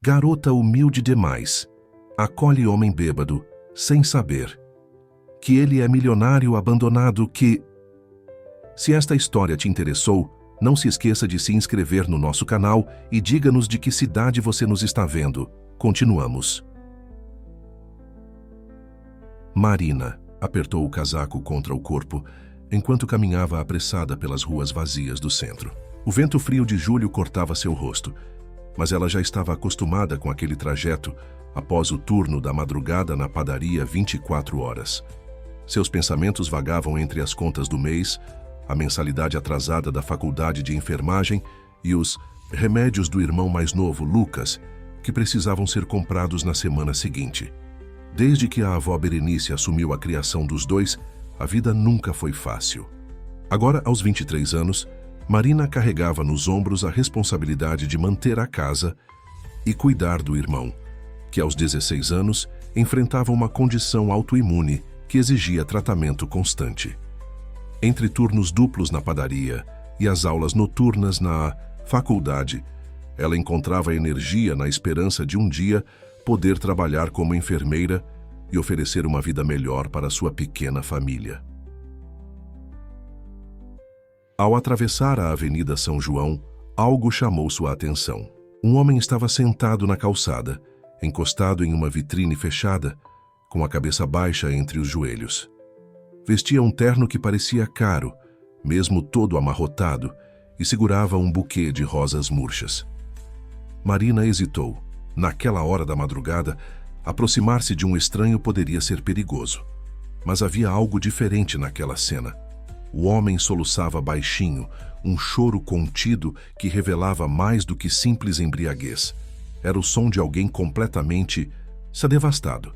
Garota humilde demais, acolhe homem bêbado, sem saber que ele é milionário abandonado que... Se esta história te interessou, não se esqueça de se inscrever no nosso canal e diga-nos de que cidade você nos está vendo. Continuamos. Marina apertou o casaco contra o corpo enquanto caminhava apressada pelas ruas vazias do centro. O vento frio de julho cortava seu rosto, mas ela já estava acostumada com aquele trajeto após o turno da madrugada na padaria 24 horas. Seus pensamentos vagavam entre as contas do mês, a mensalidade atrasada da faculdade de enfermagem e os remédios do irmão mais novo, Lucas, que precisavam ser comprados na semana seguinte. Desde que a avó Berenice assumiu a criação dos dois, a vida nunca foi fácil. Agora, aos 23 anos, Marina carregava nos ombros a responsabilidade de manter a casa e cuidar do irmão, que aos 16 anos enfrentava uma condição autoimune que exigia tratamento constante. Entre turnos duplos na padaria e as aulas noturnas na faculdade, ela encontrava energia na esperança de um dia poder trabalhar como enfermeira e oferecer uma vida melhor para sua pequena família. Ao atravessar a Avenida São João, algo chamou sua atenção. Um homem estava sentado na calçada, encostado em uma vitrine fechada, com a cabeça baixa entre os joelhos. Vestia um terno que parecia caro, mesmo todo amarrotado, e segurava um buquê de rosas murchas. Marina hesitou. Naquela hora da madrugada, aproximar-se de um estranho poderia ser perigoso. Mas havia algo diferente naquela cena. O homem soluçava baixinho, um choro contido que revelava mais do que simples embriaguez. Era o som de alguém completamente devastado.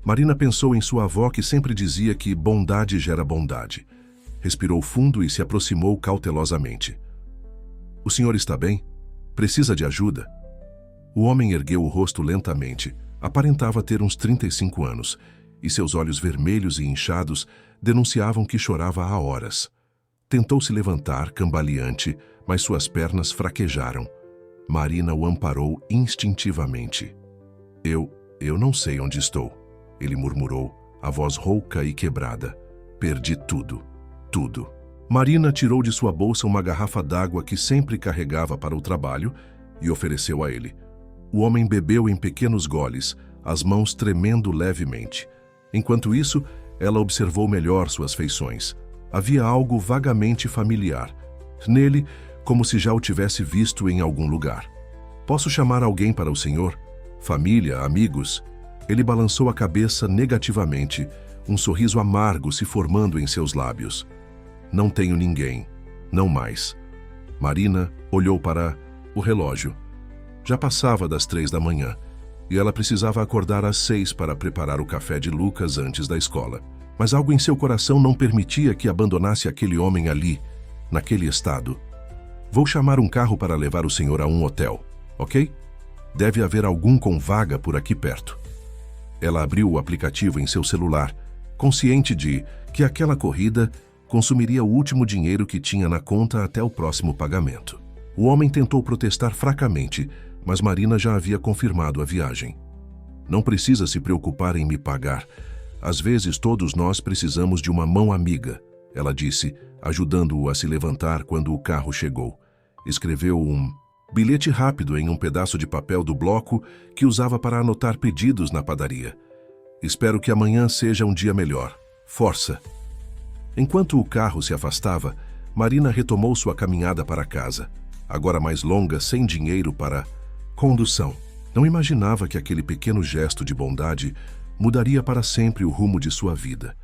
Marina pensou em sua avó que sempre dizia que bondade gera bondade. Respirou fundo e se aproximou cautelosamente. "O senhor está bem? Precisa de ajuda?" O homem ergueu o rosto lentamente. Aparentava ter uns 35 anos, e seus olhos vermelhos e inchados denunciavam que chorava há horas. Tentou se levantar, cambaleante, mas suas pernas fraquejaram. Marina o amparou instintivamente. Eu não sei onde estou", ele murmurou, a voz rouca e quebrada. "Perdi tudo, tudo." Marina tirou de sua bolsa uma garrafa d'água que sempre carregava para o trabalho e ofereceu a ele. O homem bebeu em pequenos goles, as mãos tremendo levemente. Enquanto isso, ela observou melhor suas feições. Havia algo vagamente familiar nele, como se já o tivesse visto em algum lugar. "Posso chamar alguém para o senhor? Família, amigos?" Ele balançou a cabeça negativamente, um sorriso amargo se formando em seus lábios. "Não tenho ninguém. Não mais." Marina olhou para o relógio. Já passava das 3 da manhã, e ela precisava acordar às 6 para preparar o café de Lucas antes da escola. Mas algo em seu coração não permitia que abandonasse aquele homem ali, naquele estado. "Vou chamar um carro para levar o senhor a um hotel, ok? Deve haver algum com vaga por aqui perto." Ela abriu o aplicativo em seu celular, consciente de que aquela corrida consumiria o último dinheiro que tinha na conta até o próximo pagamento. O homem tentou protestar fracamente, mas Marina já havia confirmado a viagem. "Não precisa se preocupar em me pagar. Às vezes todos nós precisamos de uma mão amiga", ela disse, ajudando-o a se levantar quando o carro chegou. Escreveu um bilhete rápido em um pedaço de papel do bloco que usava para anotar pedidos na padaria. "Espero que amanhã seja um dia melhor. Força." Enquanto o carro se afastava, Marina retomou sua caminhada para casa, agora mais longa, sem dinheiro para condução. Não imaginava que aquele pequeno gesto de bondade mudaria para sempre o rumo de sua vida.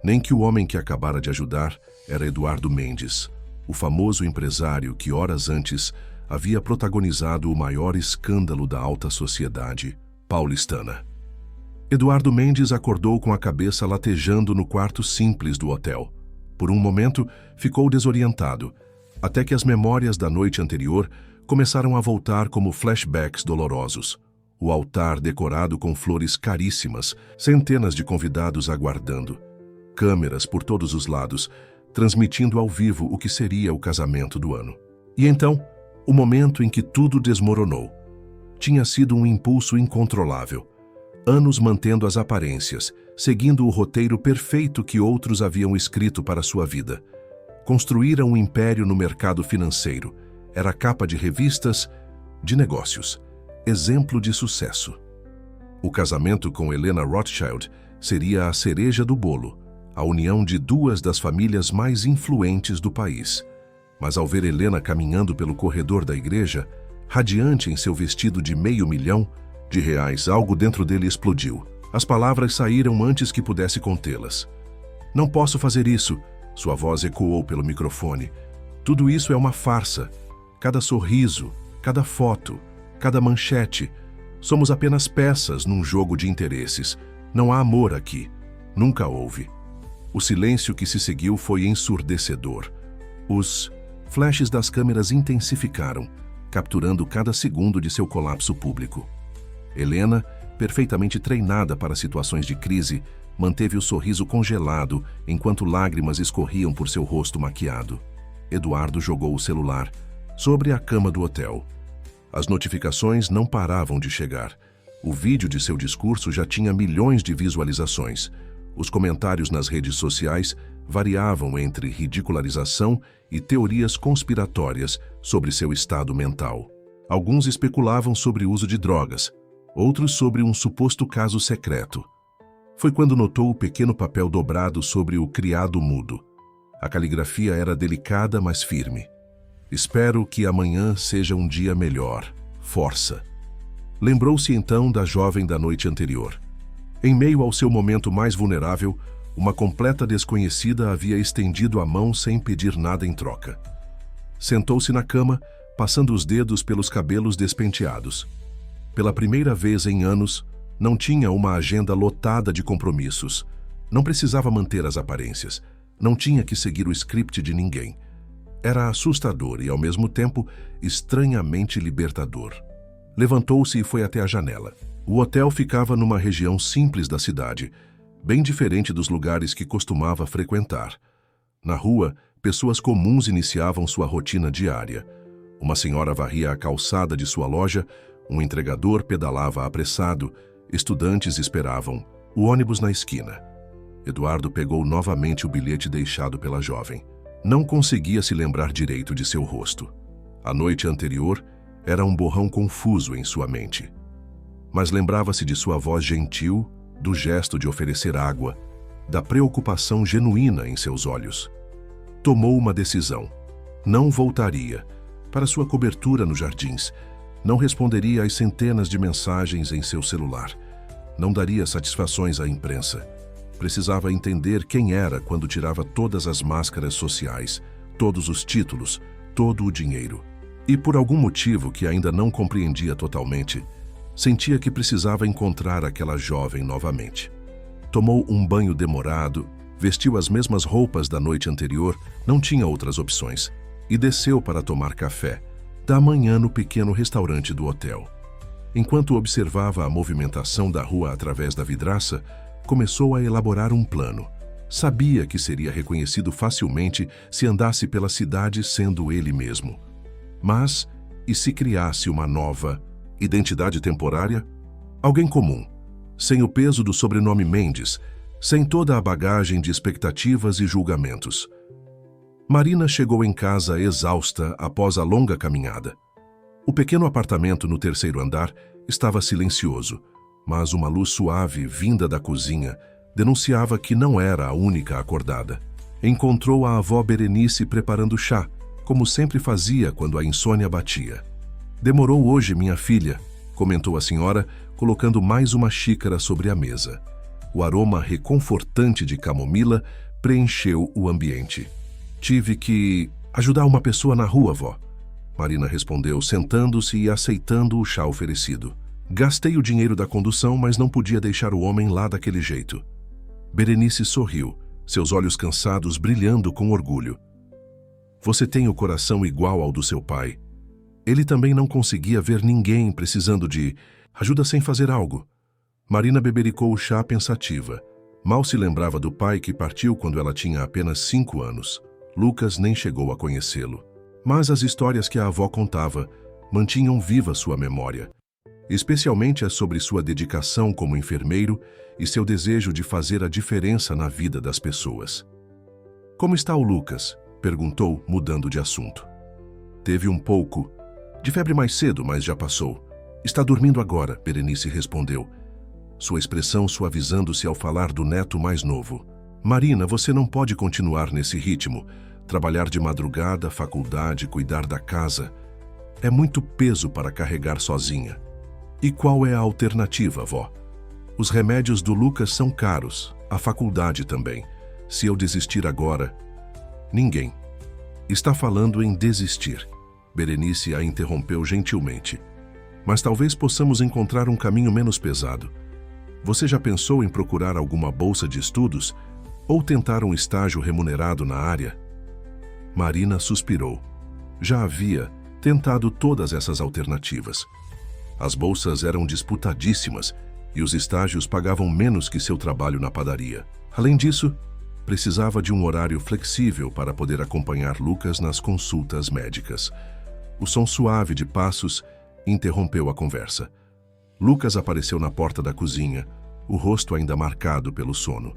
Nem que o homem que acabara de ajudar era Eduardo Mendes, o famoso empresário que horas antes havia protagonizado o maior escândalo da alta sociedade paulistana. Eduardo Mendes acordou com a cabeça latejando no quarto simples do hotel. Por um momento, ficou desorientado, até que as memórias da noite anterior começaram a voltar como flashbacks dolorosos. O altar decorado com flores caríssimas, centenas de convidados aguardando, câmeras por todos os lados, transmitindo ao vivo o que seria o casamento do ano. E então, o momento em que tudo desmoronou. Tinha sido um impulso incontrolável. Anos mantendo as aparências, seguindo o roteiro perfeito que outros haviam escrito para sua vida. Construíra um império no mercado financeiro. Era capa de revistas, de negócios. Exemplo de sucesso. O casamento com Helena Rothschild seria a cereja do bolo, a união de duas das famílias mais influentes do país. Mas ao ver Helena caminhando pelo corredor da igreja, radiante em seu vestido de R$500.000, algo dentro dele explodiu. As palavras saíram antes que pudesse contê-las. "Não posso fazer isso", sua voz ecoou pelo microfone. "Tudo isso é uma farsa. Cada sorriso, cada foto, cada manchete. Somos apenas peças num jogo de interesses. Não há amor aqui. Nunca houve." O silêncio que se seguiu foi ensurdecedor. Os flashes das câmeras intensificaram, capturando cada segundo de seu colapso público. Helena, perfeitamente treinada para situações de crise, manteve o sorriso congelado enquanto lágrimas escorriam por seu rosto maquiado. Eduardo jogou o celular sobre a cama do hotel. As notificações não paravam de chegar. O vídeo de seu discurso já tinha milhões de visualizações. Os comentários nas redes sociais variavam entre ridicularização e teorias conspiratórias sobre seu estado mental. Alguns especulavam sobre o uso de drogas, outros sobre um suposto caso secreto. Foi quando notou o pequeno papel dobrado sobre o criado mudo. A caligrafia era delicada, mas firme. "Espero que amanhã seja um dia melhor. Força." Lembrou-se então da jovem da noite anterior. Em meio ao seu momento mais vulnerável, uma completa desconhecida havia estendido a mão sem pedir nada em troca. Sentou-se na cama, passando os dedos pelos cabelos despenteados. Pela primeira vez em anos, não tinha uma agenda lotada de compromissos. Não precisava manter as aparências. Não tinha que seguir o script de ninguém. Era assustador e, ao mesmo tempo, estranhamente libertador. Levantou-se e foi até a janela. O hotel ficava numa região simples da cidade, bem diferente dos lugares que costumava frequentar. Na rua, pessoas comuns iniciavam sua rotina diária. Uma senhora varria a calçada de sua loja, um entregador pedalava apressado, estudantes esperavam, o ônibus na esquina. Eduardo pegou novamente o bilhete deixado pela jovem. Não conseguia se lembrar direito de seu rosto. A noite anterior era um borrão confuso em sua mente. Mas lembrava-se de sua voz gentil, do gesto de oferecer água, da preocupação genuína em seus olhos. Tomou uma decisão. Não voltaria para sua cobertura nos jardins. Não responderia às centenas de mensagens em seu celular. Não daria satisfações à imprensa. Precisava entender quem era quando tirava todas as máscaras sociais, todos os títulos, todo o dinheiro. E por algum motivo que ainda não compreendia totalmente, sentia que precisava encontrar aquela jovem novamente. Tomou um banho demorado, vestiu as mesmas roupas da noite anterior, não tinha outras opções, e desceu para tomar café, da manhã no pequeno restaurante do hotel. Enquanto observava a movimentação da rua através da vidraça, começou a elaborar um plano. Sabia que seria reconhecido facilmente se andasse pela cidade sendo ele mesmo. Mas, e se criasse uma nova identidade temporária? Alguém comum, sem o peso do sobrenome Mendes, sem toda a bagagem de expectativas e julgamentos. Marina chegou em casa exausta após a longa caminhada. O pequeno apartamento no terceiro andar estava silencioso, mas uma luz suave vinda da cozinha denunciava que não era a única acordada. Encontrou a avó Berenice preparando chá, como sempre fazia quando a insônia batia. "Demorou hoje, minha filha", comentou a senhora, colocando mais uma xícara sobre a mesa. O aroma reconfortante de camomila preencheu o ambiente. "Tive que ajudar uma pessoa na rua, vó", Marina respondeu, sentando-se e aceitando o chá oferecido. "Gastei o dinheiro da condução, mas não podia deixar o homem lá daquele jeito." Berenice sorriu, seus olhos cansados brilhando com orgulho. "Você tem o coração igual ao do seu pai. Ele também não conseguia ver ninguém precisando de ajuda sem fazer algo." Marina bebericou o chá pensativa. Mal se lembrava do pai que partiu quando ela tinha apenas 5 anos. Lucas nem chegou a conhecê-lo. Mas as histórias que a avó contava mantinham viva sua memória. especialmente sobre sua dedicação como enfermeiro e seu desejo de fazer a diferença na vida das pessoas. Como está o Lucas? Perguntou, mudando de assunto. Teve um pouco de febre mais cedo, mas já passou. Está dormindo agora, Berenice respondeu, sua expressão suavizando-se ao falar do neto mais novo. Marina, você não pode continuar nesse ritmo. Trabalhar de madrugada, faculdade, cuidar da casa. É muito peso para carregar sozinha. E qual é a alternativa, vó? Os remédios do Lucas são caros, a faculdade também. Se eu desistir agora... Ninguém está falando em desistir. Berenice a interrompeu gentilmente. Mas talvez possamos encontrar um caminho menos pesado. Você já pensou em procurar alguma bolsa de estudos ou tentar um estágio remunerado na área? Marina suspirou. Já havia tentado todas essas alternativas. As bolsas eram disputadíssimas e os estágios pagavam menos que seu trabalho na padaria. Além disso, precisava de um horário flexível para poder acompanhar Lucas nas consultas médicas. O som suave de passos interrompeu a conversa. Lucas apareceu na porta da cozinha, o rosto ainda marcado pelo sono.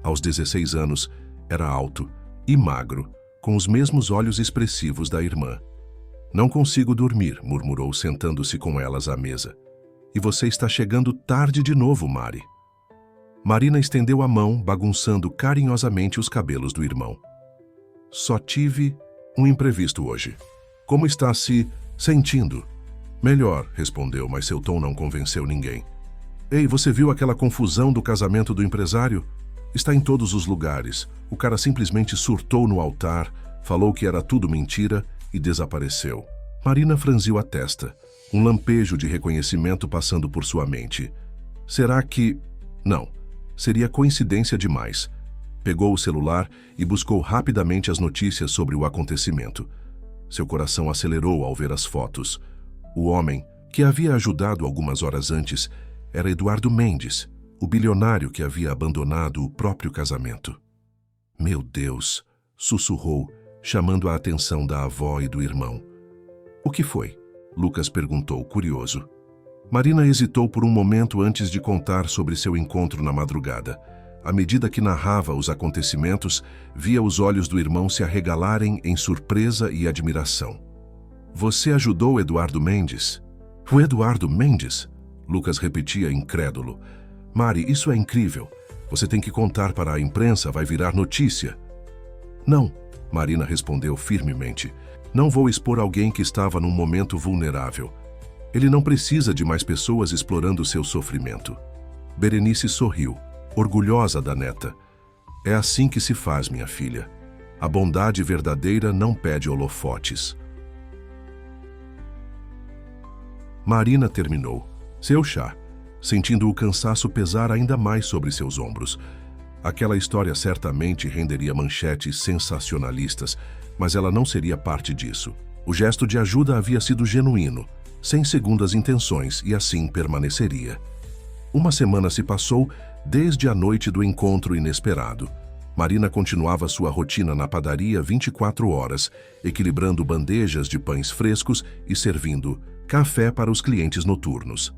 Aos 16 anos, era alto e magro, com os mesmos olhos expressivos da irmã. Não consigo dormir, murmurou, sentando-se com elas à mesa. E você está chegando tarde de novo, Mari. Marina estendeu a mão, bagunçando carinhosamente os cabelos do irmão. Só tive um imprevisto hoje. Como está se sentindo? Melhor, respondeu, mas seu tom não convenceu ninguém. Ei, você viu aquela confusão do casamento do empresário? Está em todos os lugares. O cara simplesmente surtou no altar, falou que era tudo mentira e desapareceu. Marina franziu a testa, um lampejo de reconhecimento passando por sua mente. Será que... Não, seria coincidência demais. Pegou o celular e buscou rapidamente as notícias sobre o acontecimento. Seu coração acelerou ao ver as fotos. O homem, que havia ajudado algumas horas antes, era Eduardo Mendes, o bilionário que havia abandonado o próprio casamento. Meu Deus, sussurrou, chamando a atenção da avó e do irmão. O que foi? Lucas perguntou, curioso. Marina hesitou por um momento antes de contar sobre seu encontro na madrugada. À medida que narrava os acontecimentos, via os olhos do irmão se arregalarem em surpresa e admiração. Você ajudou Eduardo Mendes? O Eduardo Mendes? Lucas repetia incrédulo. Mari, isso é incrível. Você tem que contar para a imprensa, vai virar notícia. Não, Marina respondeu firmemente. Não vou expor alguém que estava num momento vulnerável. Ele não precisa de mais pessoas explorando seu sofrimento. Berenice sorriu, orgulhosa da neta. É assim que se faz, minha filha. A bondade verdadeira não pede holofotes. Marina terminou seu chá, sentindo o cansaço pesar ainda mais sobre seus ombros. Aquela história certamente renderia manchetes sensacionalistas, mas ela não seria parte disso. O gesto de ajuda havia sido genuíno, sem segundas intenções, e assim permaneceria. Uma semana se passou desde a noite do encontro inesperado. Marina continuava sua rotina na padaria 24 horas, equilibrando bandejas de pães frescos e servindo café para os clientes noturnos.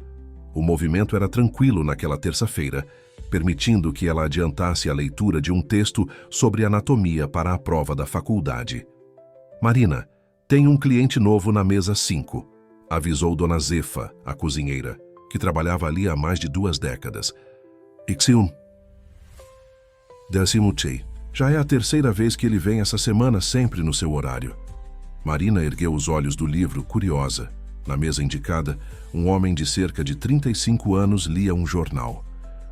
O movimento era tranquilo naquela terça-feira, permitindo que ela adiantasse a leitura de um texto sobre anatomia para a prova da faculdade. Marina, tem um cliente novo na mesa 5, avisou Dona Zefa, a cozinheira, que trabalhava ali há mais de 2 décadas. Ixium. Decimutei. Já é a 3ª vez que ele vem essa semana, sempre no seu horário. Marina ergueu os olhos do livro, curiosa. Na mesa indicada, um homem de cerca de 35 anos lia um jornal.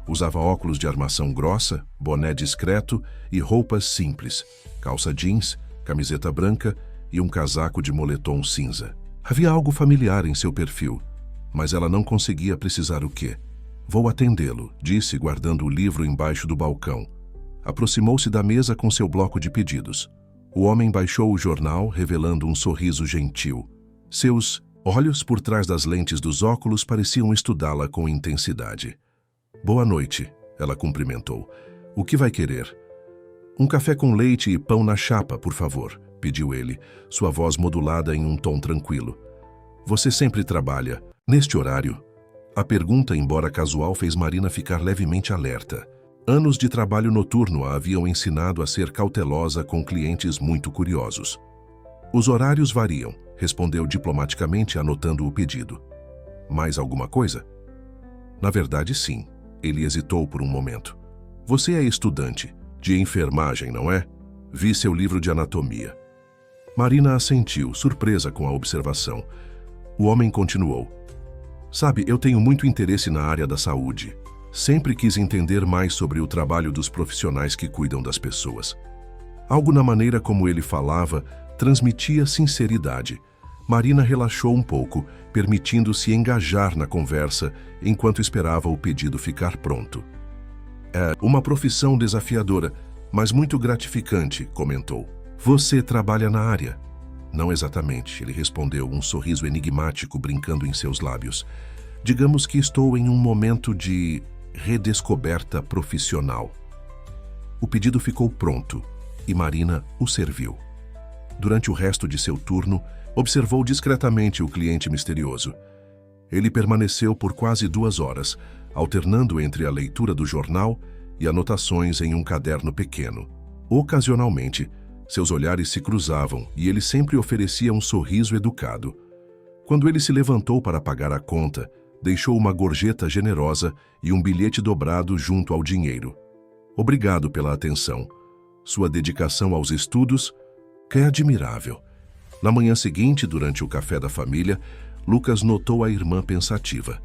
Usava óculos de armação grossa, boné discreto e roupas simples, calça jeans, camiseta branca e um casaco de moletom cinza. Havia algo familiar em seu perfil, mas ela não conseguia precisar o quê. Vou atendê-lo, disse, guardando o livro embaixo do balcão. Aproximou-se da mesa com seu bloco de pedidos. O homem baixou o jornal, revelando um sorriso gentil. Seus olhos por trás das lentes dos óculos pareciam estudá-la com intensidade. Boa noite, ela cumprimentou. O que vai querer? Um café com leite e pão na chapa, por favor, pediu ele, sua voz modulada em um tom tranquilo. Você sempre trabalha neste horário? A pergunta, embora casual, fez Marina ficar levemente alerta. Anos de trabalho noturno a haviam ensinado a ser cautelosa com clientes muito curiosos. Os horários variam, respondeu diplomaticamente, anotando o pedido. Mais alguma coisa? Na verdade, sim. Ele hesitou por um momento. Você é estudante de enfermagem, não é? Vi seu livro de anatomia. Marina assentiu, surpresa com a observação. O homem continuou. Sabe, eu tenho muito interesse na área da saúde. Sempre quis entender mais sobre o trabalho dos profissionais que cuidam das pessoas. Algo na maneira como ele falava transmitia sinceridade. Marina relaxou um pouco, permitindo-se engajar na conversa enquanto esperava o pedido ficar pronto. É uma profissão desafiadora, mas muito gratificante, comentou. Você trabalha na área? Não exatamente, ele respondeu, um sorriso enigmático brincando em seus lábios. Digamos que estou em um momento de redescoberta profissional. O pedido ficou pronto e Marina o serviu. Durante o resto de seu turno, observou discretamente o cliente misterioso. Ele permaneceu por quase 2 horas, alternando entre a leitura do jornal e anotações em um caderno pequeno. Ocasionalmente, seus olhares se cruzavam e ele sempre oferecia um sorriso educado. Quando ele se levantou para pagar a conta, deixou uma gorjeta generosa e um bilhete dobrado junto ao dinheiro. Obrigado pela atenção. Sua dedicação aos estudos é admirável. Na manhã seguinte, durante o café da família, Lucas notou a irmã pensativa.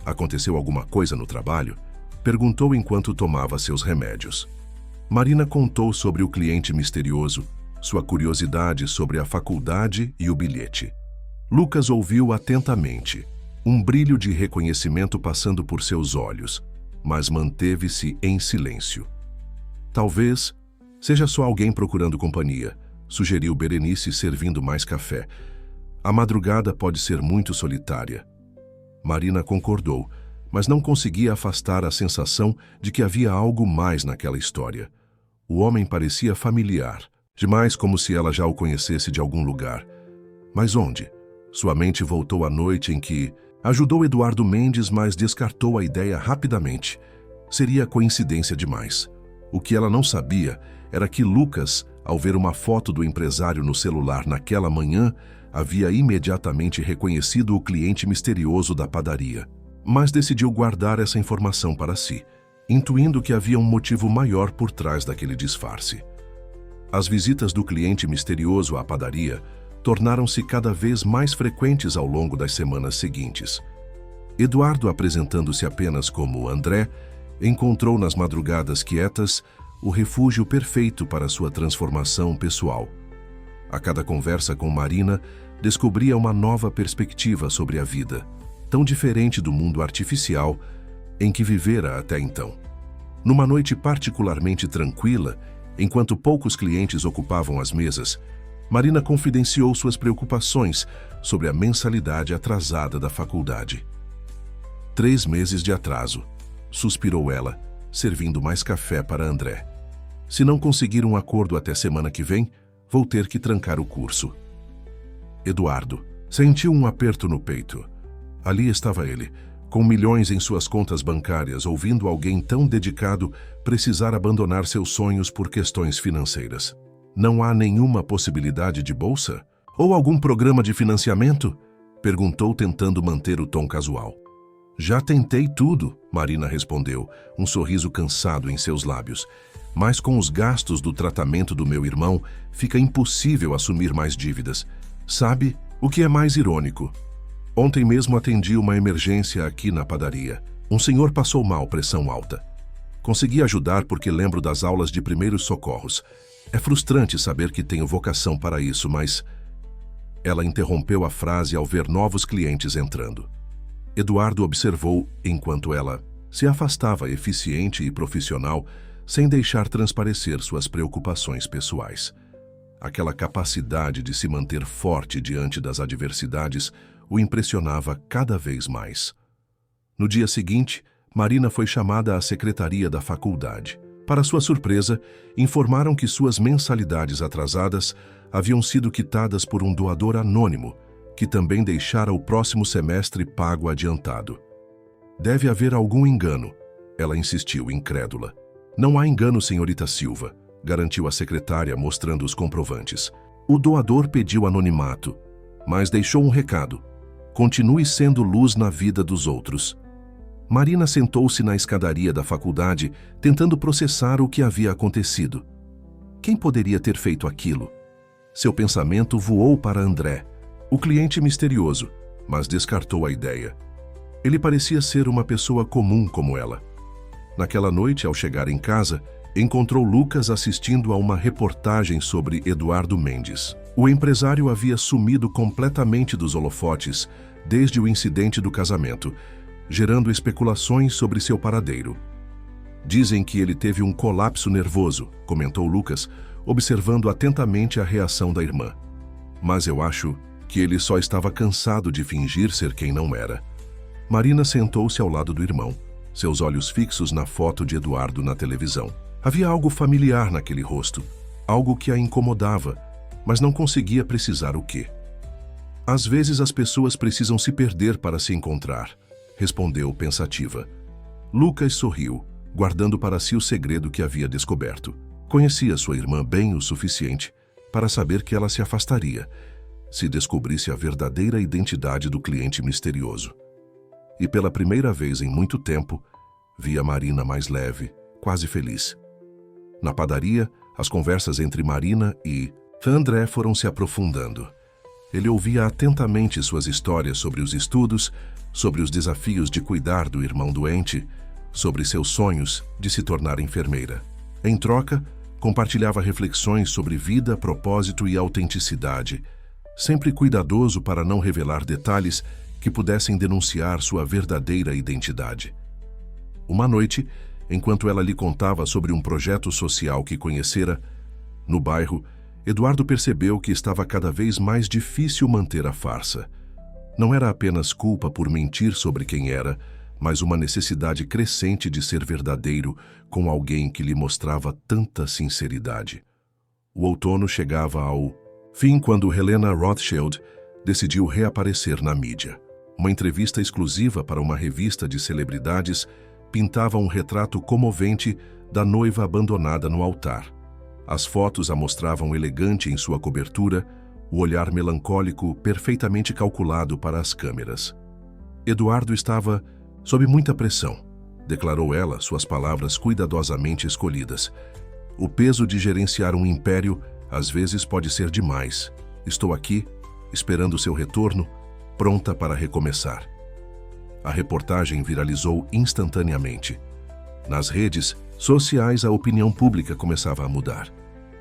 Aconteceu alguma coisa no trabalho? Perguntou enquanto tomava seus remédios. Marina contou sobre o cliente misterioso, sua curiosidade sobre a faculdade e o bilhete. Lucas ouviu atentamente, um brilho de reconhecimento passando por seus olhos, mas manteve-se em silêncio. Talvez seja só alguém procurando companhia, sugeriu Berenice, servindo mais café. A madrugada pode ser muito solitária. Marina concordou, mas não conseguia afastar a sensação de que havia algo mais naquela história. O homem parecia familiar, demais como se ela já o conhecesse de algum lugar. Mas onde? Sua mente voltou à noite em que ajudou Eduardo Mendes, mas descartou a ideia rapidamente. Seria coincidência demais. O que ela não sabia era que Lucas, ao ver uma foto do empresário no celular naquela manhã, havia imediatamente reconhecido o cliente misterioso da padaria. Mas decidiu guardar essa informação para si, intuindo que havia um motivo maior por trás daquele disfarce. As visitas do cliente misterioso à padaria tornaram-se cada vez mais frequentes ao longo das semanas seguintes. Eduardo, apresentando-se apenas como André, encontrou nas madrugadas quietas o refúgio perfeito para sua transformação pessoal. A cada conversa com Marina, descobria uma nova perspectiva sobre a vida, tão diferente do mundo artificial em que vivera até então. Numa noite particularmente tranquila, enquanto poucos clientes ocupavam as mesas, Marina confidenciou suas preocupações sobre a mensalidade atrasada da faculdade. 3 meses de atraso, suspirou ela, servindo mais café para André. Se não conseguir um acordo até semana que vem, vou ter que trancar o curso. Eduardo sentiu um aperto no peito. Ali estava ele, com milhões em suas contas bancárias, ouvindo alguém tão dedicado precisar abandonar seus sonhos por questões financeiras. Não há nenhuma possibilidade de bolsa? Ou algum programa de financiamento? Perguntou, tentando manter o tom casual. Já tentei tudo, Marina respondeu, um sorriso cansado em seus lábios. Mas com os gastos do tratamento do meu irmão, fica impossível assumir mais dívidas. Sabe o que é mais irônico? Ontem mesmo atendi uma emergência aqui na padaria. Um senhor passou mal, pressão alta. Consegui ajudar porque lembro das aulas de primeiros socorros. É frustrante saber que tenho vocação para isso, mas... Ela interrompeu a frase ao ver novos clientes entrando. Eduardo observou enquanto ela se afastava, eficiente e profissional, sem deixar transparecer suas preocupações pessoais. Aquela capacidade de se manter forte diante das adversidades o impressionava cada vez mais. No dia seguinte, Marina foi chamada à secretaria da faculdade. Para sua surpresa, informaram que suas mensalidades atrasadas haviam sido quitadas por um doador anônimo, que também deixara o próximo semestre pago adiantado. Deve haver algum engano. Ela insistiu, incrédula. Não há engano, senhorita Silva, garantiu a secretária, mostrando os comprovantes. O doador pediu anonimato, mas deixou um recado. Continue sendo luz na vida dos outros. Marina sentou-se na escadaria da faculdade, tentando processar o que havia acontecido. Quem poderia ter feito aquilo? Seu pensamento voou para André, o cliente misterioso, mas descartou a ideia. Ele parecia ser uma pessoa comum como ela. Naquela noite, ao chegar em casa, encontrou Lucas assistindo a uma reportagem sobre Eduardo Mendes. O empresário havia sumido completamente dos holofotes desde o incidente do casamento, gerando especulações sobre seu paradeiro. Dizem que ele teve um colapso nervoso, comentou Lucas, observando atentamente a reação da irmã. Mas eu acho que ele só estava cansado de fingir ser quem não era. Marina sentou-se ao lado do irmão, seus olhos fixos na foto de Eduardo na televisão. Havia algo familiar naquele rosto, algo que a incomodava, mas não conseguia precisar o quê. Às vezes as pessoas precisam se perder para se encontrar, respondeu pensativa. Lucas sorriu, guardando para si o segredo que havia descoberto. Conhecia sua irmã bem o suficiente para saber que ela se afastaria se descobrisse a verdadeira identidade do cliente misterioso. E pela primeira vez em muito tempo, via Marina mais leve, quase feliz. Na padaria, as conversas entre Marina e André foram se aprofundando. Ele ouvia atentamente suas histórias sobre os estudos, sobre os desafios de cuidar do irmão doente, sobre seus sonhos de se tornar enfermeira. Em troca, compartilhava reflexões sobre vida, propósito e autenticidade, sempre cuidadoso para não revelar detalhes que pudessem denunciar sua verdadeira identidade. Uma noite, enquanto ela lhe contava sobre um projeto social que conhecera, no bairro, Eduardo percebeu que estava cada vez mais difícil manter a farsa. Não era apenas culpa por mentir sobre quem era, mas uma necessidade crescente de ser verdadeiro com alguém que lhe mostrava tanta sinceridade. O outono chegava ao fim quando Helena Rothschild decidiu reaparecer na mídia. Uma entrevista exclusiva para uma revista de celebridades pintava um retrato comovente da noiva abandonada no altar. As fotos a mostravam elegante em sua cobertura, o olhar melancólico perfeitamente calculado para as câmeras. Eduardo estava sob muita pressão, declarou ela, suas palavras cuidadosamente escolhidas. O peso de gerenciar um império às vezes pode ser demais. Estou aqui, esperando seu retorno, pronta para recomeçar. A reportagem viralizou instantaneamente. Nas redes sociais, a opinião pública começava a mudar.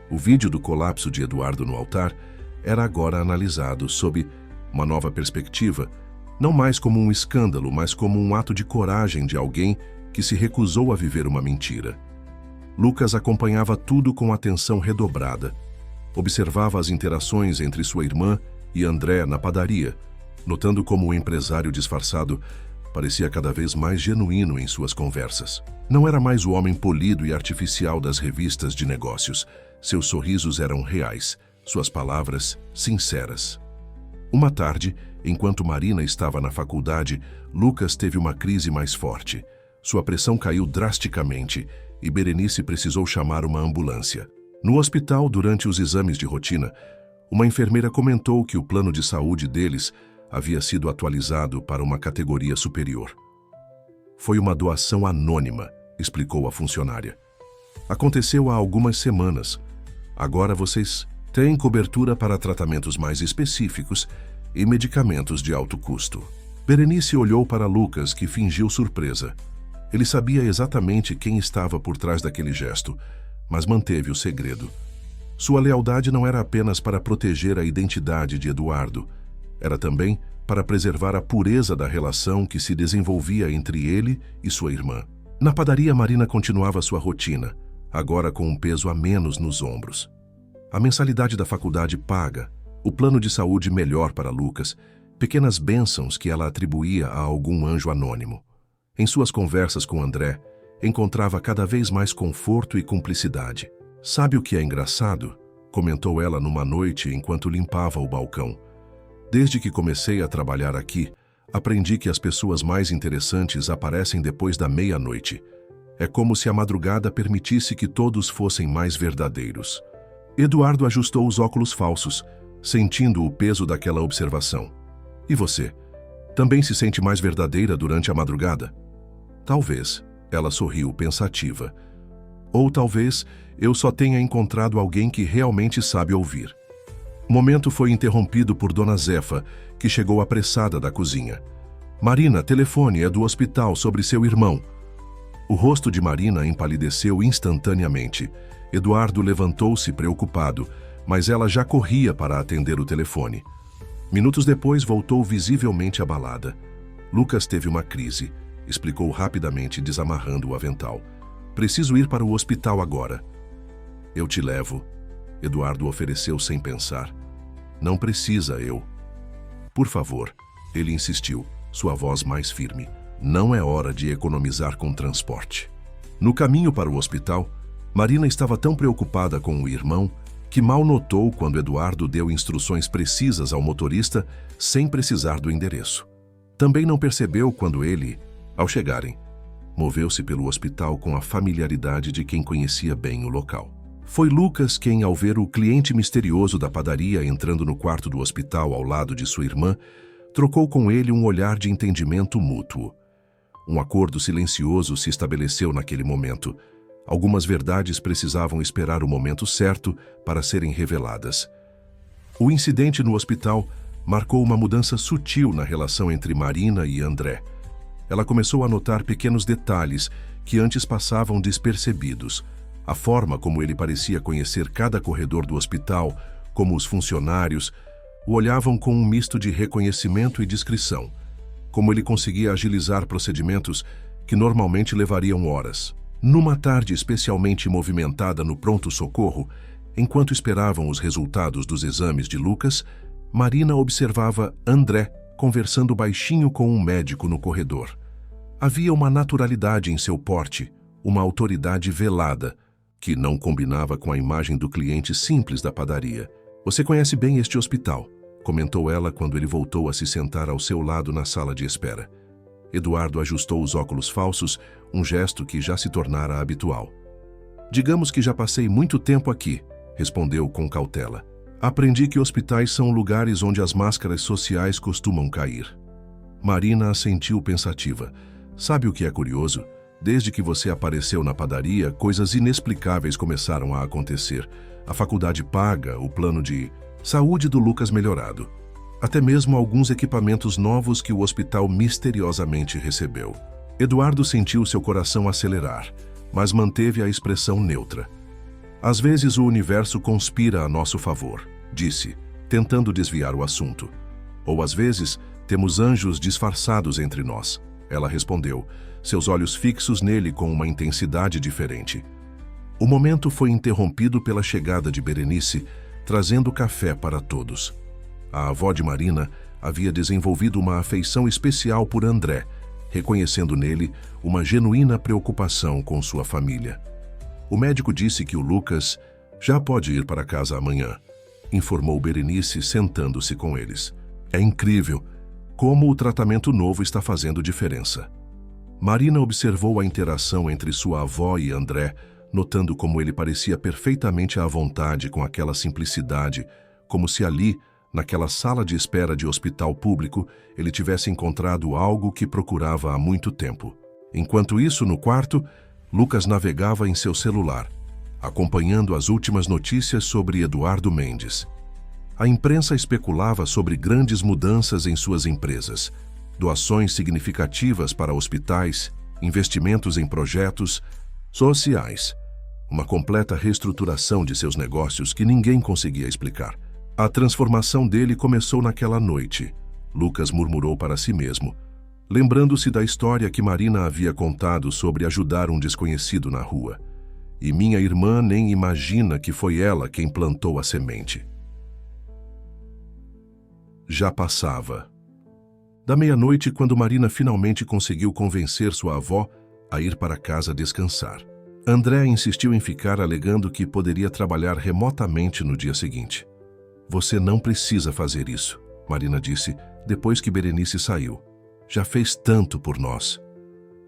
O vídeo do colapso de Eduardo no altar era agora analisado sob uma nova perspectiva, não mais como um escândalo, mas como um ato de coragem de alguém que se recusou a viver uma mentira. Lucas acompanhava tudo com atenção redobrada. Observava as interações entre sua irmã e André na padaria, notando como o empresário disfarçado parecia cada vez mais genuíno em suas conversas. Não era mais o homem polido e artificial das revistas de negócios. Seus sorrisos eram reais, suas palavras sinceras. Uma tarde, enquanto Marina estava na faculdade, Lucas teve uma crise mais forte. Sua pressão caiu drasticamente e Berenice precisou chamar uma ambulância. No hospital, durante os exames de rotina, uma enfermeira comentou que o plano de saúde deles havia sido atualizado para uma categoria superior. Foi uma doação anônima, explicou a funcionária. Aconteceu há algumas semanas. Agora vocês têm cobertura para tratamentos mais específicos e medicamentos de alto custo. Berenice olhou para Lucas, que fingiu surpresa. Ele sabia exatamente quem estava por trás daquele gesto, mas manteve o segredo. Sua lealdade não era apenas para proteger a identidade de Eduardo, era também para preservar a pureza da relação que se desenvolvia entre ele e sua irmã. Na padaria, Marina continuava sua rotina, agora com um peso a menos nos ombros. A mensalidade da faculdade paga, o plano de saúde melhor para Lucas, pequenas bênçãos que ela atribuía a algum anjo anônimo. Em suas conversas com André, encontrava cada vez mais conforto e cumplicidade. Sabe o que é engraçado? Comentou ela numa noite enquanto limpava o balcão. Desde que comecei a trabalhar aqui, Aprendi que as pessoas mais interessantes aparecem depois da meia-noite. É como se a madrugada permitisse que todos fossem mais verdadeiros. Eduardo ajustou os óculos falsos, sentindo o peso daquela observação. E você? Também se sente mais verdadeira durante a madrugada? Talvez, ela sorriu pensativa. Ou talvez eu só tenha encontrado alguém que realmente sabe ouvir. O momento foi interrompido por Dona Zefa, que chegou apressada da cozinha. Marina, telefone, é do hospital sobre seu irmão. O rosto de Marina empalideceu instantaneamente. Eduardo levantou-se preocupado, mas ela já corria para atender o telefone. Minutos depois voltou visivelmente abalada. Lucas teve uma crise, explicou rapidamente, desamarrando o avental. Preciso ir para o hospital agora. Eu te levo. Eduardo ofereceu sem pensar. Não precisa, eu. Por favor, ele insistiu, sua voz mais firme. Não é hora de economizar com transporte. No caminho para o hospital, Marina estava tão preocupada com o irmão que mal notou quando Eduardo deu instruções precisas ao motorista sem precisar do endereço. Também não percebeu quando ele, ao chegarem, moveu-se pelo hospital com a familiaridade de quem conhecia bem o local. Foi Lucas quem, ao ver o cliente misterioso da padaria entrando no quarto do hospital ao lado de sua irmã, trocou com ele um olhar de entendimento mútuo. Um acordo silencioso se estabeleceu naquele momento. Algumas verdades precisavam esperar o momento certo para serem reveladas. O incidente no hospital marcou uma mudança sutil na relação entre Marina e André. Ela começou a notar pequenos detalhes que antes passavam despercebidos. A forma como ele parecia conhecer cada corredor do hospital, como os funcionários, o olhavam com um misto de reconhecimento e discrição. Como ele conseguia agilizar procedimentos que normalmente levariam horas. Numa tarde especialmente movimentada no pronto-socorro, enquanto esperavam os resultados dos exames de Lucas, Marina observava André conversando baixinho com um médico no corredor. Havia uma naturalidade em seu porte, uma autoridade velada, que não combinava com a imagem do cliente simples da padaria. Você conhece bem este hospital, comentou ela quando ele voltou a se sentar ao seu lado na sala de espera. Eduardo ajustou os óculos falsos, um gesto que já se tornara habitual. Digamos que já passei muito tempo aqui, respondeu com cautela. Aprendi que hospitais são lugares onde as máscaras sociais costumam cair. Marina assentiu pensativa. Sabe o que é curioso? Desde que você apareceu na padaria, coisas inexplicáveis começaram a acontecer. A faculdade paga, o plano de saúde do Lucas melhorado. Até mesmo alguns equipamentos novos que o hospital misteriosamente recebeu. Eduardo sentiu seu coração acelerar, mas manteve a expressão neutra. Às vezes o universo conspira a nosso favor, disse, tentando desviar o assunto. Ou às vezes temos anjos disfarçados entre nós, ela respondeu, seus olhos fixos nele com uma intensidade diferente. O momento foi interrompido pela chegada de Berenice, trazendo café para todos. A avó de Marina havia desenvolvido uma afeição especial por André, reconhecendo nele uma genuína preocupação com sua família. O médico disse que o Lucas já pode ir para casa amanhã, informou Berenice sentando-se com eles. É incrível como o tratamento novo está fazendo diferença. Marina observou a interação entre sua avó e André, notando como ele parecia perfeitamente à vontade com aquela simplicidade, como se ali, naquela sala de espera de hospital público, ele tivesse encontrado algo que procurava há muito tempo. Enquanto isso, no quarto, Lucas navegava em seu celular, acompanhando as últimas notícias sobre Eduardo Mendes. A imprensa especulava sobre grandes mudanças em suas empresas, doações significativas para hospitais, investimentos em projetos sociais, uma completa reestruturação de seus negócios que ninguém conseguia explicar. A transformação dele começou naquela noite, Lucas murmurou para si mesmo, lembrando-se da história que Marina havia contado sobre ajudar um desconhecido na rua. E minha irmã nem imagina que foi ela quem plantou a semente. Já passava. Da meia-noite, quando Marina finalmente conseguiu convencer sua avó a ir para casa descansar. André insistiu em ficar, alegando que poderia trabalhar remotamente no dia seguinte. Você não precisa fazer isso, Marina disse, depois que Berenice saiu. Já fez tanto por nós.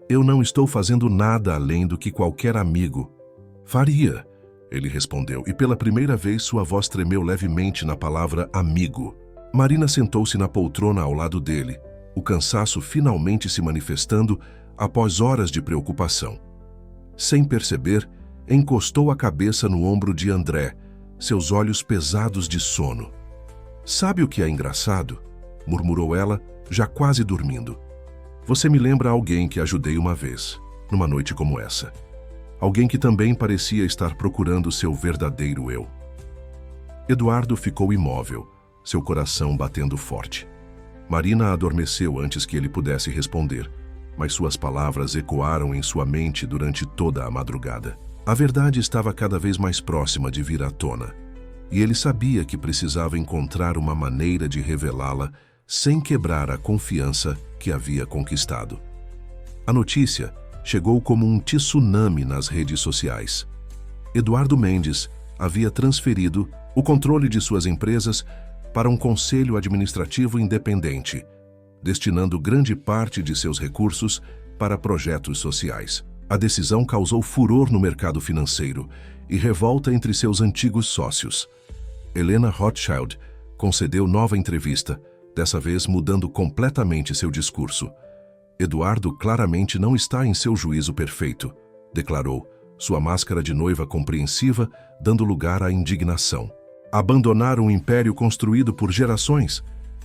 Eu não estou fazendo nada além do que qualquer amigo faria, ele respondeu, e pela primeira vez sua voz tremeu levemente na palavra amigo. Marina sentou-se na poltrona ao lado dele, o cansaço finalmente se manifestando após horas de preocupação. Sem perceber, encostou a cabeça no ombro de André, seus olhos pesados de sono. Sabe o que é engraçado? Murmurou ela, já quase dormindo. Você me lembra alguém que ajudei uma vez, numa noite como essa. Alguém que também parecia estar procurando seu verdadeiro eu. Eduardo ficou imóvel, seu coração batendo forte. Marina adormeceu antes que ele pudesse responder, mas suas palavras ecoaram em sua mente durante toda a madrugada. A verdade estava cada vez mais próxima de vir à tona, e ele sabia que precisava encontrar uma maneira de revelá-la sem quebrar a confiança que havia conquistado. A notícia chegou como um tsunami nas redes sociais. Eduardo Mendes havia transferido o controle de suas empresas para um conselho administrativo independente, destinando grande parte de seus recursos para projetos sociais. A decisão causou furor no mercado financeiro e revolta entre seus antigos sócios. Helena Rothschild concedeu nova entrevista, dessa vez mudando completamente seu discurso. Eduardo claramente não está em seu juízo perfeito, declarou, sua máscara de noiva compreensiva dando lugar à indignação. Abandonar um império construído por gerações?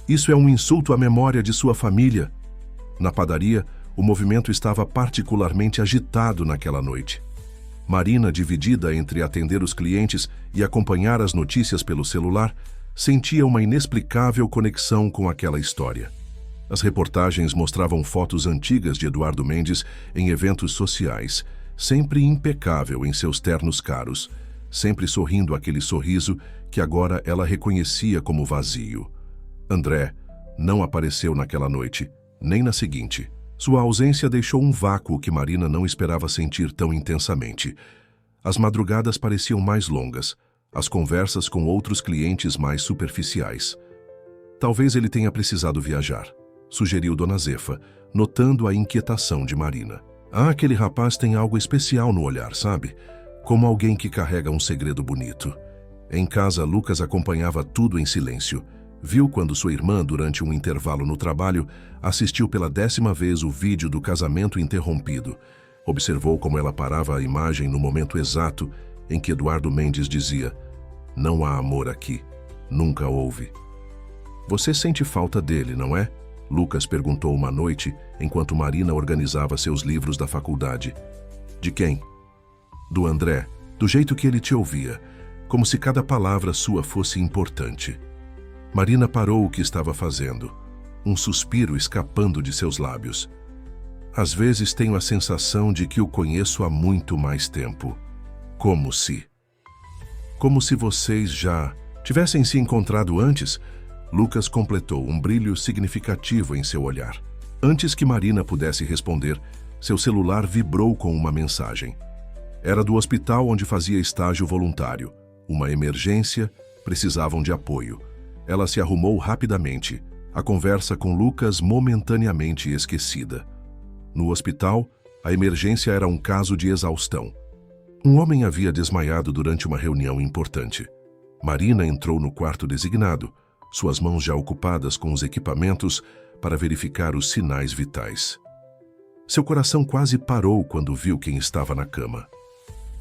Isso é um insulto à memória de sua família. Na padaria, o movimento estava particularmente agitado naquela noite. Marina, dividida entre atender os clientes e acompanhar as notícias pelo celular, sentia uma inexplicável conexão com aquela história. As reportagens mostravam fotos antigas de Eduardo Mendes em eventos sociais, sempre impecável em seus ternos caros, sempre sorrindo aquele sorriso que agora ela reconhecia como vazio. André não apareceu naquela noite, nem na seguinte. Sua ausência deixou um vácuo que Marina não esperava sentir tão intensamente. As madrugadas pareciam mais longas, as conversas com outros clientes mais superficiais. Talvez ele tenha precisado viajar, sugeriu Dona Zefa, notando a inquietação de Marina. Aquele rapaz tem algo especial no olhar, sabe? Como alguém que carrega um segredo bonito. Em casa, Lucas acompanhava tudo em silêncio. Viu quando sua irmã, durante um intervalo no trabalho, assistiu pela 10ª vez o vídeo do casamento interrompido. Observou como ela parava a imagem no momento exato em que Eduardo Mendes dizia: "Não há amor aqui. Nunca houve." "Você sente falta dele, não é?" Lucas perguntou uma noite, enquanto Marina organizava seus livros da faculdade. "De quem?" "Do André, do jeito que ele te ouvia, como se cada palavra sua fosse importante." Marina parou o que estava fazendo, um suspiro escapando de seus lábios. "Às vezes tenho a sensação de que o conheço há muito mais tempo. Como se vocês já tivessem se encontrado antes." Lucas completou, um brilho significativo em seu olhar. Antes que Marina pudesse responder, seu celular vibrou com uma mensagem. Era do hospital onde fazia estágio voluntário. Uma emergência, precisavam de apoio. Ela se arrumou rapidamente, a conversa com Lucas momentaneamente esquecida. No hospital, a emergência era um caso de exaustão. Um homem havia desmaiado durante uma reunião importante. Marina entrou no quarto designado, suas mãos já ocupadas com os equipamentos para verificar os sinais vitais. Seu coração quase parou quando viu quem estava na cama.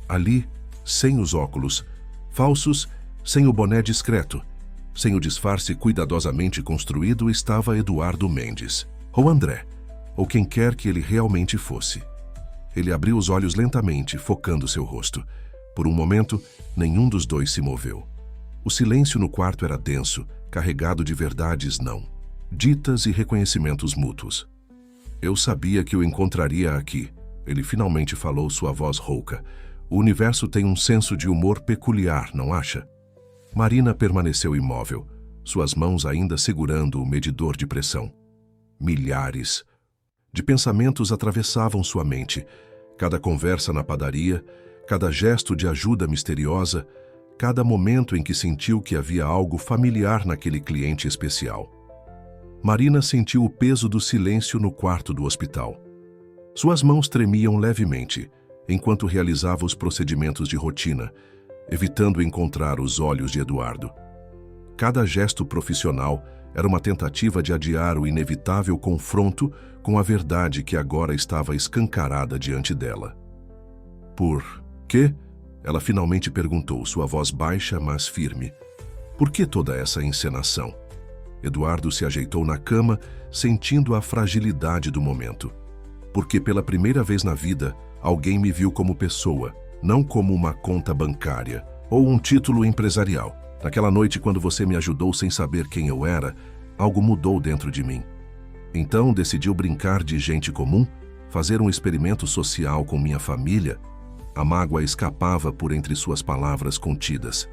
Ali, sem os óculos, falsos, sem o boné discreto, sem o disfarce cuidadosamente construído, estava Eduardo Mendes, ou André, ou quem quer que ele realmente fosse. Ele abriu os olhos lentamente, focando seu rosto. Por um momento, nenhum dos dois se moveu. O silêncio no quarto era denso, carregado de verdades não ditas e reconhecimentos mútuos. "Eu sabia que o encontraria aqui", ele finalmente falou, sua voz rouca. "O universo tem um senso de humor peculiar, não acha?" Marina permaneceu imóvel, suas mãos ainda segurando o medidor de pressão. Milhares de pensamentos atravessavam sua mente. Cada conversa na padaria, cada gesto de ajuda misteriosa, cada momento em que sentiu que havia algo familiar naquele cliente especial. Marina sentiu o peso do silêncio no quarto do hospital. Suas mãos tremiam levemente, enquanto realizava os procedimentos de rotina, evitando encontrar os olhos de Eduardo. Cada gesto profissional era uma tentativa de adiar o inevitável confronto com a verdade que agora estava escancarada diante dela. Por quê? Ela finalmente perguntou, sua voz baixa, mas firme. Por que toda essa encenação? Eduardo se ajeitou na cama, sentindo a fragilidade do momento. Porque pela primeira vez na vida, alguém me viu como pessoa, não como uma conta bancária ou um título empresarial. Naquela noite, quando você me ajudou sem saber quem eu era, algo mudou dentro de mim. Então, decidiu brincar de gente comum, fazer um experimento social com minha família. A mágoa escapava por entre suas palavras contidas.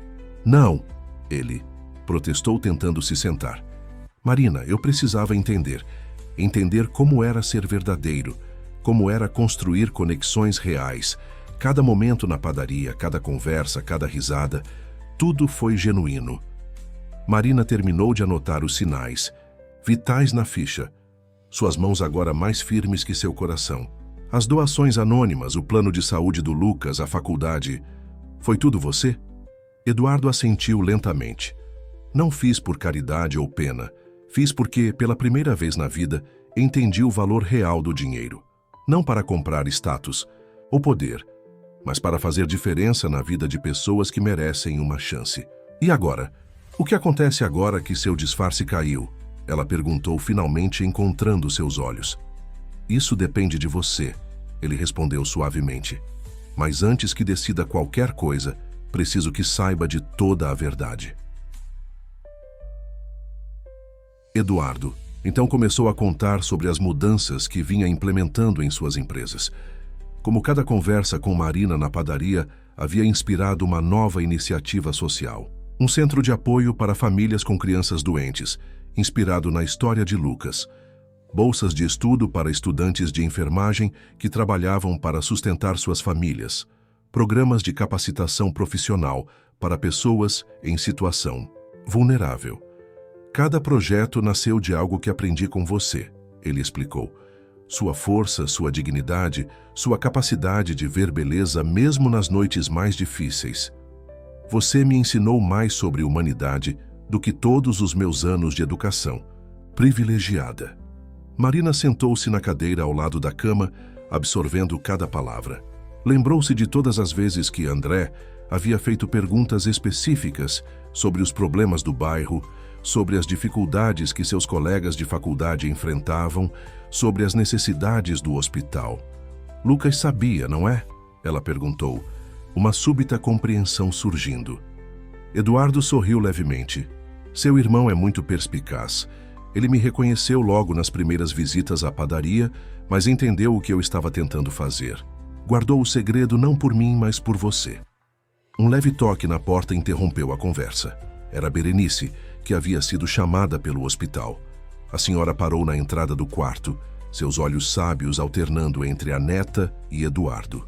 Não, ele protestou tentando se sentar. Marina, eu precisava entender como era ser verdadeiro, como era construir conexões reais. Cada momento na padaria, cada conversa, cada risada, tudo foi genuíno. Marina terminou de anotar os sinais, vitais na ficha. Suas mãos agora mais firmes que seu coração. As doações anônimas, o plano de saúde do Lucas, a faculdade. Foi tudo você? Eduardo assentiu lentamente. Não fiz por caridade ou pena. Fiz porque, pela primeira vez na vida, entendi o valor real do dinheiro. Não para comprar status ou poder, mas para fazer diferença na vida de pessoas que merecem uma chance. E agora? O que acontece agora que seu disfarce caiu? Ela perguntou, finalmente encontrando seus olhos. Isso depende de você, ele respondeu suavemente. Mas antes que decida qualquer coisa, preciso que saiba de toda a verdade. Eduardo, então começou a contar sobre as mudanças que vinha implementando em suas empresas. Como cada conversa com Marina na padaria havia inspirado uma nova iniciativa social. Um centro de apoio para famílias com crianças doentes, inspirado na história de Lucas. Bolsas de estudo para estudantes de enfermagem que trabalhavam para sustentar suas famílias. Programas de capacitação profissional para pessoas em situação vulnerável. Cada projeto nasceu de algo que aprendi com você, ele explicou. Sua força, sua dignidade, sua capacidade de ver beleza mesmo nas noites mais difíceis. Você me ensinou mais sobre humanidade do que todos os meus anos de educação. Privilegiada. Marina sentou-se na cadeira ao lado da cama, absorvendo cada palavra. Lembrou-se de todas as vezes que André havia feito perguntas específicas sobre os problemas do bairro, sobre as dificuldades que seus colegas de faculdade enfrentavam, sobre as necessidades do hospital. Lucas sabia, não é? Ela perguntou, uma súbita compreensão surgindo. Eduardo sorriu levemente. Seu irmão é muito perspicaz. Ele me reconheceu logo nas primeiras visitas à padaria, mas entendeu o que eu estava tentando fazer. Guardou o segredo não por mim, mas por você. Um leve toque na porta interrompeu a conversa. Era Berenice, que havia sido chamada pelo hospital. A senhora parou na entrada do quarto, seus olhos sábios alternando entre a neta e Eduardo.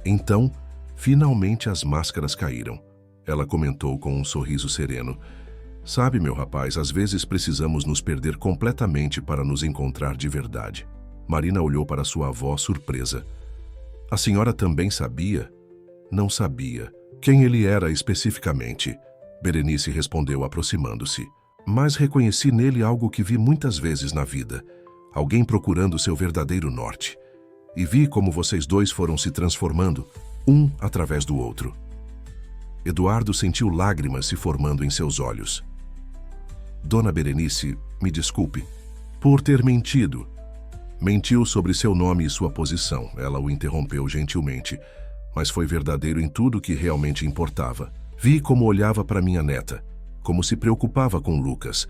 Então, finalmente as máscaras caíram. Ela comentou com um sorriso sereno. Sabe, meu rapaz, às vezes precisamos nos perder completamente para nos encontrar de verdade. Marina olhou para sua avó surpresa. A senhora também sabia? Não sabia. Quem ele era especificamente? Berenice respondeu aproximando-se. Mas reconheci nele algo que vi muitas vezes na vida. Alguém procurando seu verdadeiro norte. E vi como vocês dois foram se transformando, um através do outro. Eduardo sentiu lágrimas se formando em seus olhos. Dona Berenice, me desculpe, por ter mentido. Mentiu sobre seu nome e sua posição, ela o interrompeu gentilmente, mas foi verdadeiro em tudo que realmente importava. Vi como olhava para minha neta, como se preocupava com Lucas,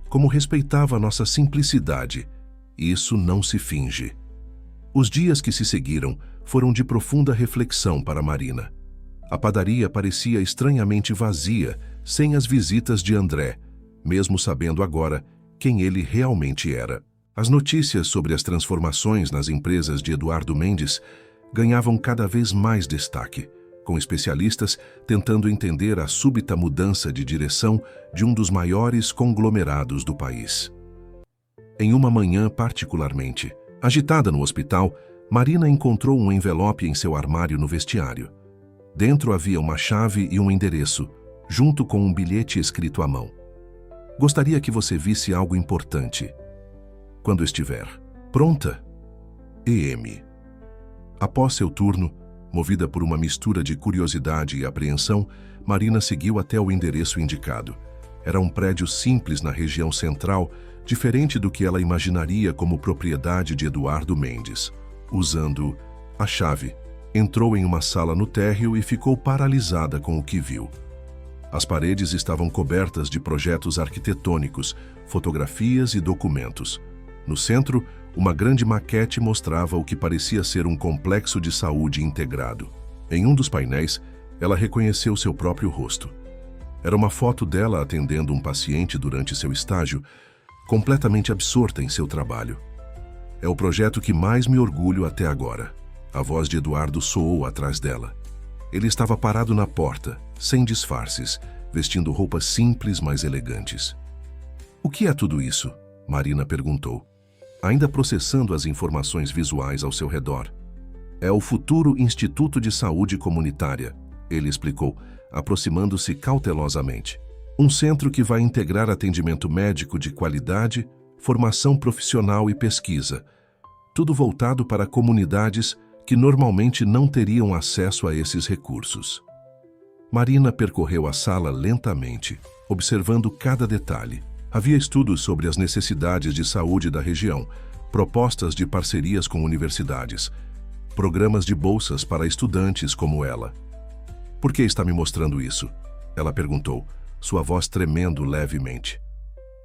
como respeitava nossa simplicidade. Isso não se finge. Os dias que se seguiram foram de profunda reflexão para Marina. A padaria parecia estranhamente vazia, sem as visitas de André, mesmo sabendo agora quem ele realmente era. As notícias sobre as transformações nas empresas de Eduardo Mendes ganhavam cada vez mais destaque, com especialistas tentando entender a súbita mudança de direção de um dos maiores conglomerados do país. Em uma manhã particularmente agitada no hospital, Marina encontrou um envelope em seu armário no vestiário. Dentro havia uma chave e um endereço, junto com um bilhete escrito à mão. Gostaria que você visse algo importante. Quando estiver pronta, EM. Após seu turno, movida por uma mistura de curiosidade e apreensão, Marina seguiu até o endereço indicado. Era um prédio simples na região central, diferente do que ela imaginaria como propriedade de Eduardo Mendes. Usando a chave, entrou em uma sala no térreo e ficou paralisada com o que viu. As paredes estavam cobertas de projetos arquitetônicos, fotografias e documentos. No centro, uma grande maquete mostrava o que parecia ser um complexo de saúde integrado. Em um dos painéis, ela reconheceu seu próprio rosto. Era uma foto dela atendendo um paciente durante seu estágio, completamente absorta em seu trabalho. É o projeto que mais me orgulho até agora. A voz de Eduardo soou atrás dela. Ele estava parado na porta, sem disfarces, vestindo roupas simples, mas elegantes. O que é tudo isso? Marina perguntou, ainda processando as informações visuais ao seu redor. É o futuro Instituto de Saúde Comunitária, ele explicou, aproximando-se cautelosamente. Um centro que vai integrar atendimento médico de qualidade, formação profissional e pesquisa, tudo voltado para comunidades que normalmente não teriam acesso a esses recursos. Marina percorreu a sala lentamente, observando cada detalhe. Havia estudos sobre as necessidades de saúde da região, propostas de parcerias com universidades, programas de bolsas para estudantes como ela. Por que está me mostrando isso? Ela perguntou, sua voz tremendo levemente.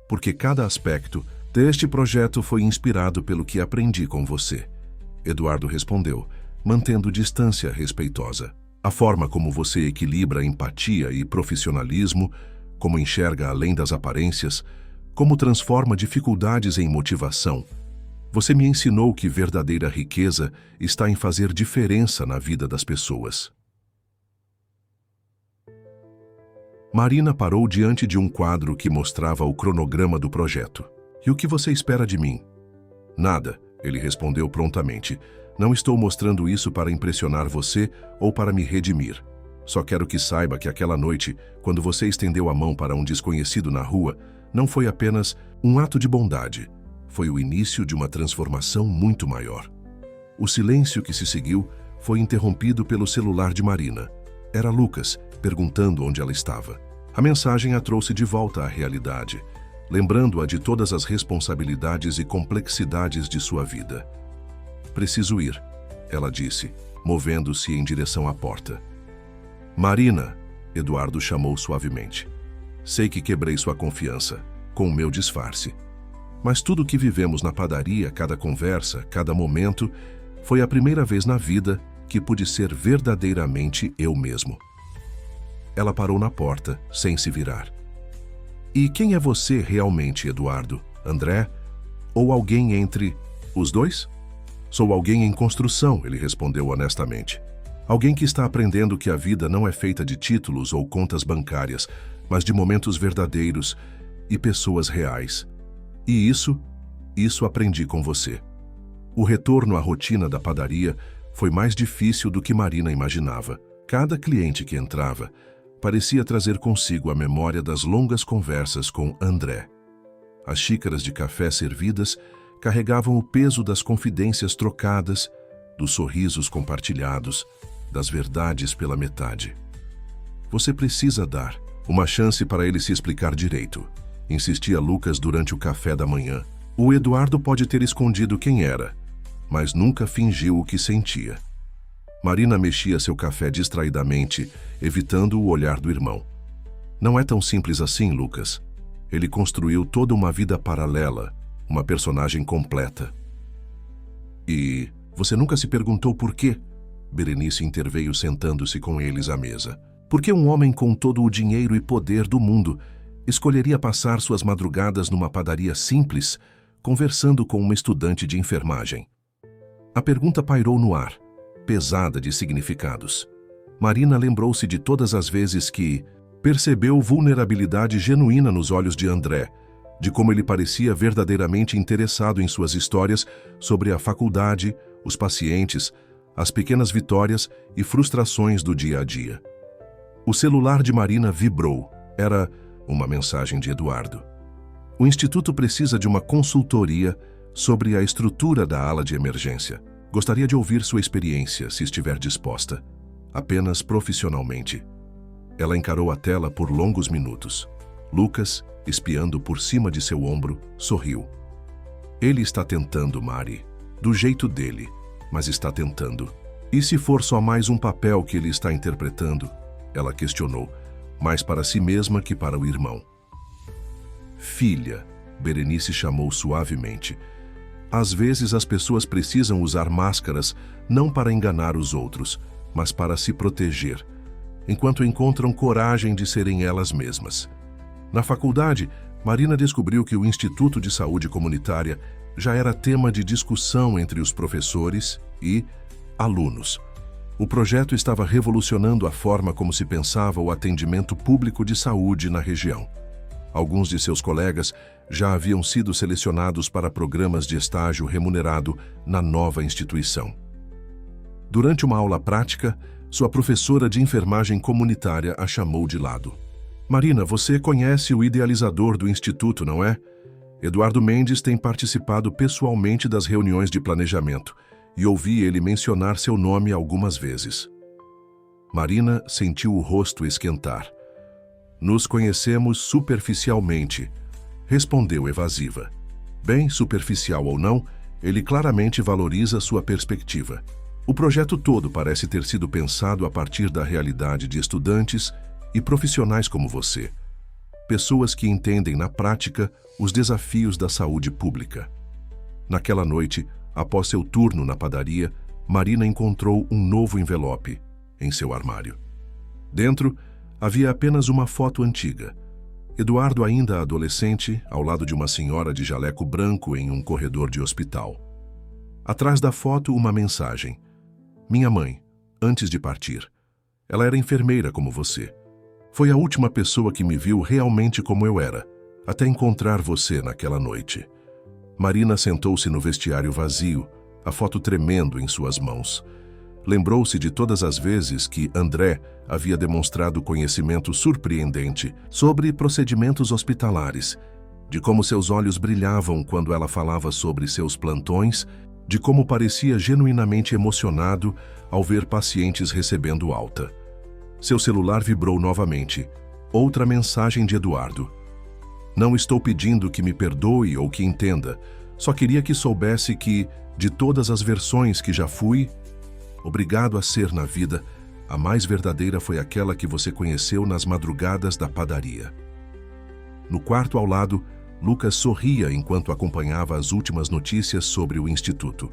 Porque cada aspecto deste projeto foi inspirado pelo que aprendi com você. Eduardo respondeu, mantendo distância respeitosa. A forma como você equilibra empatia e profissionalismo, como enxerga além das aparências, como transforma dificuldades em motivação. Você me ensinou que verdadeira riqueza está em fazer diferença na vida das pessoas. Marina parou diante de um quadro que mostrava o cronograma do projeto. E o que você espera de mim? Nada, ele respondeu prontamente. Não estou mostrando isso para impressionar você ou para me redimir. Só quero que saiba que aquela noite, quando você estendeu a mão para um desconhecido na rua, não foi apenas um ato de bondade. Foi o início de uma transformação muito maior. O silêncio que se seguiu foi interrompido pelo celular de Marina. Era Lucas, perguntando onde ela estava. A mensagem a trouxe de volta à realidade, lembrando-a de todas as responsabilidades e complexidades de sua vida. Preciso ir, ela disse, movendo-se em direção à porta. Marina, Eduardo chamou suavemente. Sei que quebrei sua confiança, com o meu disfarce. Mas tudo o que vivemos na padaria, cada conversa, cada momento, foi a primeira vez na vida que pude ser verdadeiramente eu mesmo. Ela parou na porta, sem se virar. E quem é você realmente, Eduardo? André? Ou alguém entre os dois? Sou alguém em construção, ele respondeu honestamente. Alguém que está aprendendo que a vida não é feita de títulos ou contas bancárias, mas de momentos verdadeiros e pessoas reais. E isso aprendi com você. O retorno à rotina da padaria foi mais difícil do que Marina imaginava. Cada cliente que entrava parecia trazer consigo a memória das longas conversas com André. As xícaras de café servidas carregavam o peso das confidências trocadas, dos sorrisos compartilhados, das verdades pela metade. Você precisa dar uma chance para ele se explicar direito, insistia Lucas durante o café da manhã. O Eduardo pode ter escondido quem era, mas nunca fingiu o que sentia. Marina mexia seu café distraidamente, evitando o olhar do irmão. Não é tão simples assim, Lucas. Ele construiu toda uma vida paralela, uma personagem completa. E você nunca se perguntou por quê? Berenice interveio sentando-se com eles à mesa. Por que um homem com todo o dinheiro e poder do mundo escolheria passar suas madrugadas numa padaria simples, conversando com uma estudante de enfermagem? A pergunta pairou no ar, pesada de significados. Marina lembrou-se de todas as vezes que percebeu vulnerabilidade genuína nos olhos de André, de como ele parecia verdadeiramente interessado em suas histórias sobre a faculdade, os pacientes, as pequenas vitórias e frustrações do dia a dia. O celular de Marina vibrou. Era uma mensagem de Eduardo. O Instituto precisa de uma consultoria sobre a estrutura da ala de emergência. Gostaria de ouvir sua experiência, se estiver disposta. Apenas profissionalmente. Ela encarou a tela por longos minutos. Lucas, espiando por cima de seu ombro, sorriu. Ele está tentando, Mari. Do jeito dele, mas está tentando. E se for só mais um papel que ele está interpretando? Ela questionou, mais para si mesma que para o irmão. Filha, Berenice chamou suavemente. Às vezes as pessoas precisam usar máscaras não para enganar os outros, mas para se proteger, enquanto encontram coragem de serem elas mesmas. Na faculdade, Marina descobriu que o Instituto de Saúde Comunitária já era tema de discussão entre os professores e alunos. O projeto estava revolucionando a forma como se pensava o atendimento público de saúde na região. Alguns de seus colegas já haviam sido selecionados para programas de estágio remunerado na nova instituição. Durante uma aula prática, sua professora de enfermagem comunitária a chamou de lado. Marina, você conhece o idealizador do Instituto, não é? Eduardo Mendes tem participado pessoalmente das reuniões de planejamento e ouvi ele mencionar seu nome algumas vezes. Marina sentiu o rosto esquentar. Nos conhecemos superficialmente, respondeu evasiva. Bem, superficial ou não, ele claramente valoriza sua perspectiva. O projeto todo parece ter sido pensado a partir da realidade de estudantes e profissionais como você. Pessoas que entendem na prática os desafios da saúde pública. Naquela noite, após seu turno na padaria, Marina encontrou um novo envelope em seu armário. Dentro, havia apenas uma foto antiga. Eduardo, ainda adolescente, ao lado de uma senhora de jaleco branco em um corredor de hospital. Atrás da foto, uma mensagem. Minha mãe, antes de partir. Ela era enfermeira como você. Foi a última pessoa que me viu realmente como eu era, até encontrar você naquela noite. Marina sentou-se no vestiário vazio, a foto tremendo em suas mãos. Lembrou-se de todas as vezes que André havia demonstrado conhecimento surpreendente sobre procedimentos hospitalares, de como seus olhos brilhavam quando ela falava sobre seus plantões, de como parecia genuinamente emocionado ao ver pacientes recebendo alta. Seu celular vibrou novamente. Outra mensagem de Eduardo. Não estou pedindo que me perdoe ou que entenda, só queria que soubesse que, de todas as versões que já fui, obrigado a ser na vida, a mais verdadeira foi aquela que você conheceu nas madrugadas da padaria. No quarto ao lado, Lucas sorria enquanto acompanhava as últimas notícias sobre o Instituto.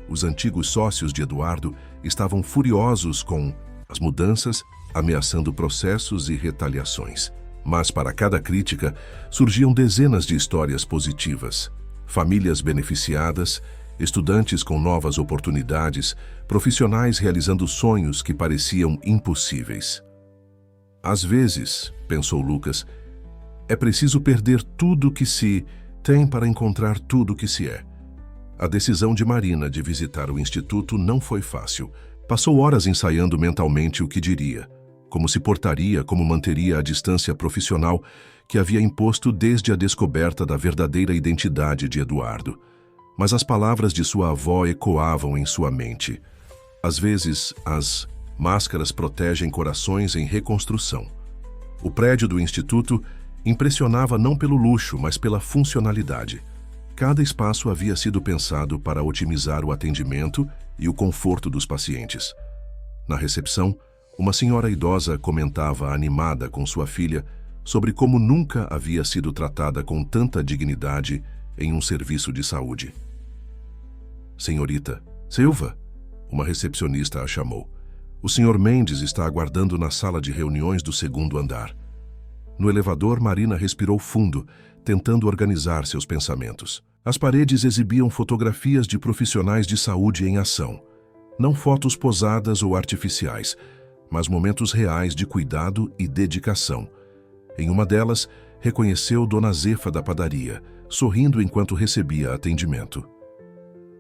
Os antigos sócios de Eduardo estavam furiosos com as mudanças, ameaçando processos e retaliações. Mas para cada crítica, surgiam dezenas de histórias positivas. Famílias beneficiadas, estudantes com novas oportunidades, profissionais realizando sonhos que pareciam impossíveis. Às vezes, pensou Lucas, é preciso perder tudo que se tem para encontrar tudo que se é. A decisão de Marina de visitar o Instituto não foi fácil. Passou horas ensaiando mentalmente o que diria, como se portaria, como manteria a distância profissional que havia imposto desde a descoberta da verdadeira identidade de Eduardo. Mas as palavras de sua avó ecoavam em sua mente. Às vezes, as máscaras protegem corações em reconstrução. O prédio do Instituto impressionava não pelo luxo, mas pela funcionalidade. Cada espaço havia sido pensado para otimizar o atendimento e o conforto dos pacientes. Na recepção, uma senhora idosa comentava animada com sua filha sobre como nunca havia sido tratada com tanta dignidade em um serviço de saúde. Senhorita Silva, uma recepcionista a chamou. O Sr. Mendes está aguardando na sala de reuniões do segundo andar. No elevador, Marina respirou fundo, tentando organizar seus pensamentos. As paredes exibiam fotografias de profissionais de saúde em ação. Não fotos posadas ou artificiais, mas momentos reais de cuidado e dedicação. Em uma delas, reconheceu Dona Zefa da padaria, sorrindo enquanto recebia atendimento.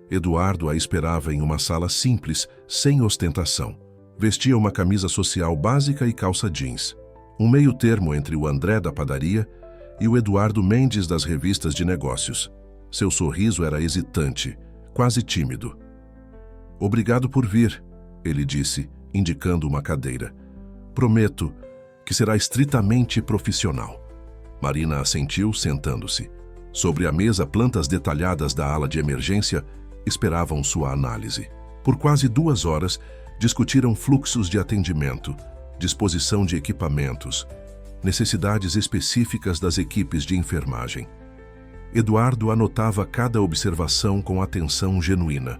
Eduardo a esperava em uma sala simples, sem ostentação. Vestia uma camisa social básica e calça jeans, um meio termo entre o André da padaria e o Eduardo Mendes das revistas de negócios. Seu sorriso era hesitante, quase tímido. "Obrigado por vir", ele disse, indicando uma cadeira. "Prometo que será estritamente profissional." Marina assentiu, sentando-se. Sobre a mesa, plantas detalhadas da ala de emergência esperavam sua análise. Por quase 2 horas, discutiram fluxos de atendimento, disposição de equipamentos, necessidades específicas das equipes de enfermagem. Eduardo anotava cada observação com atenção genuína.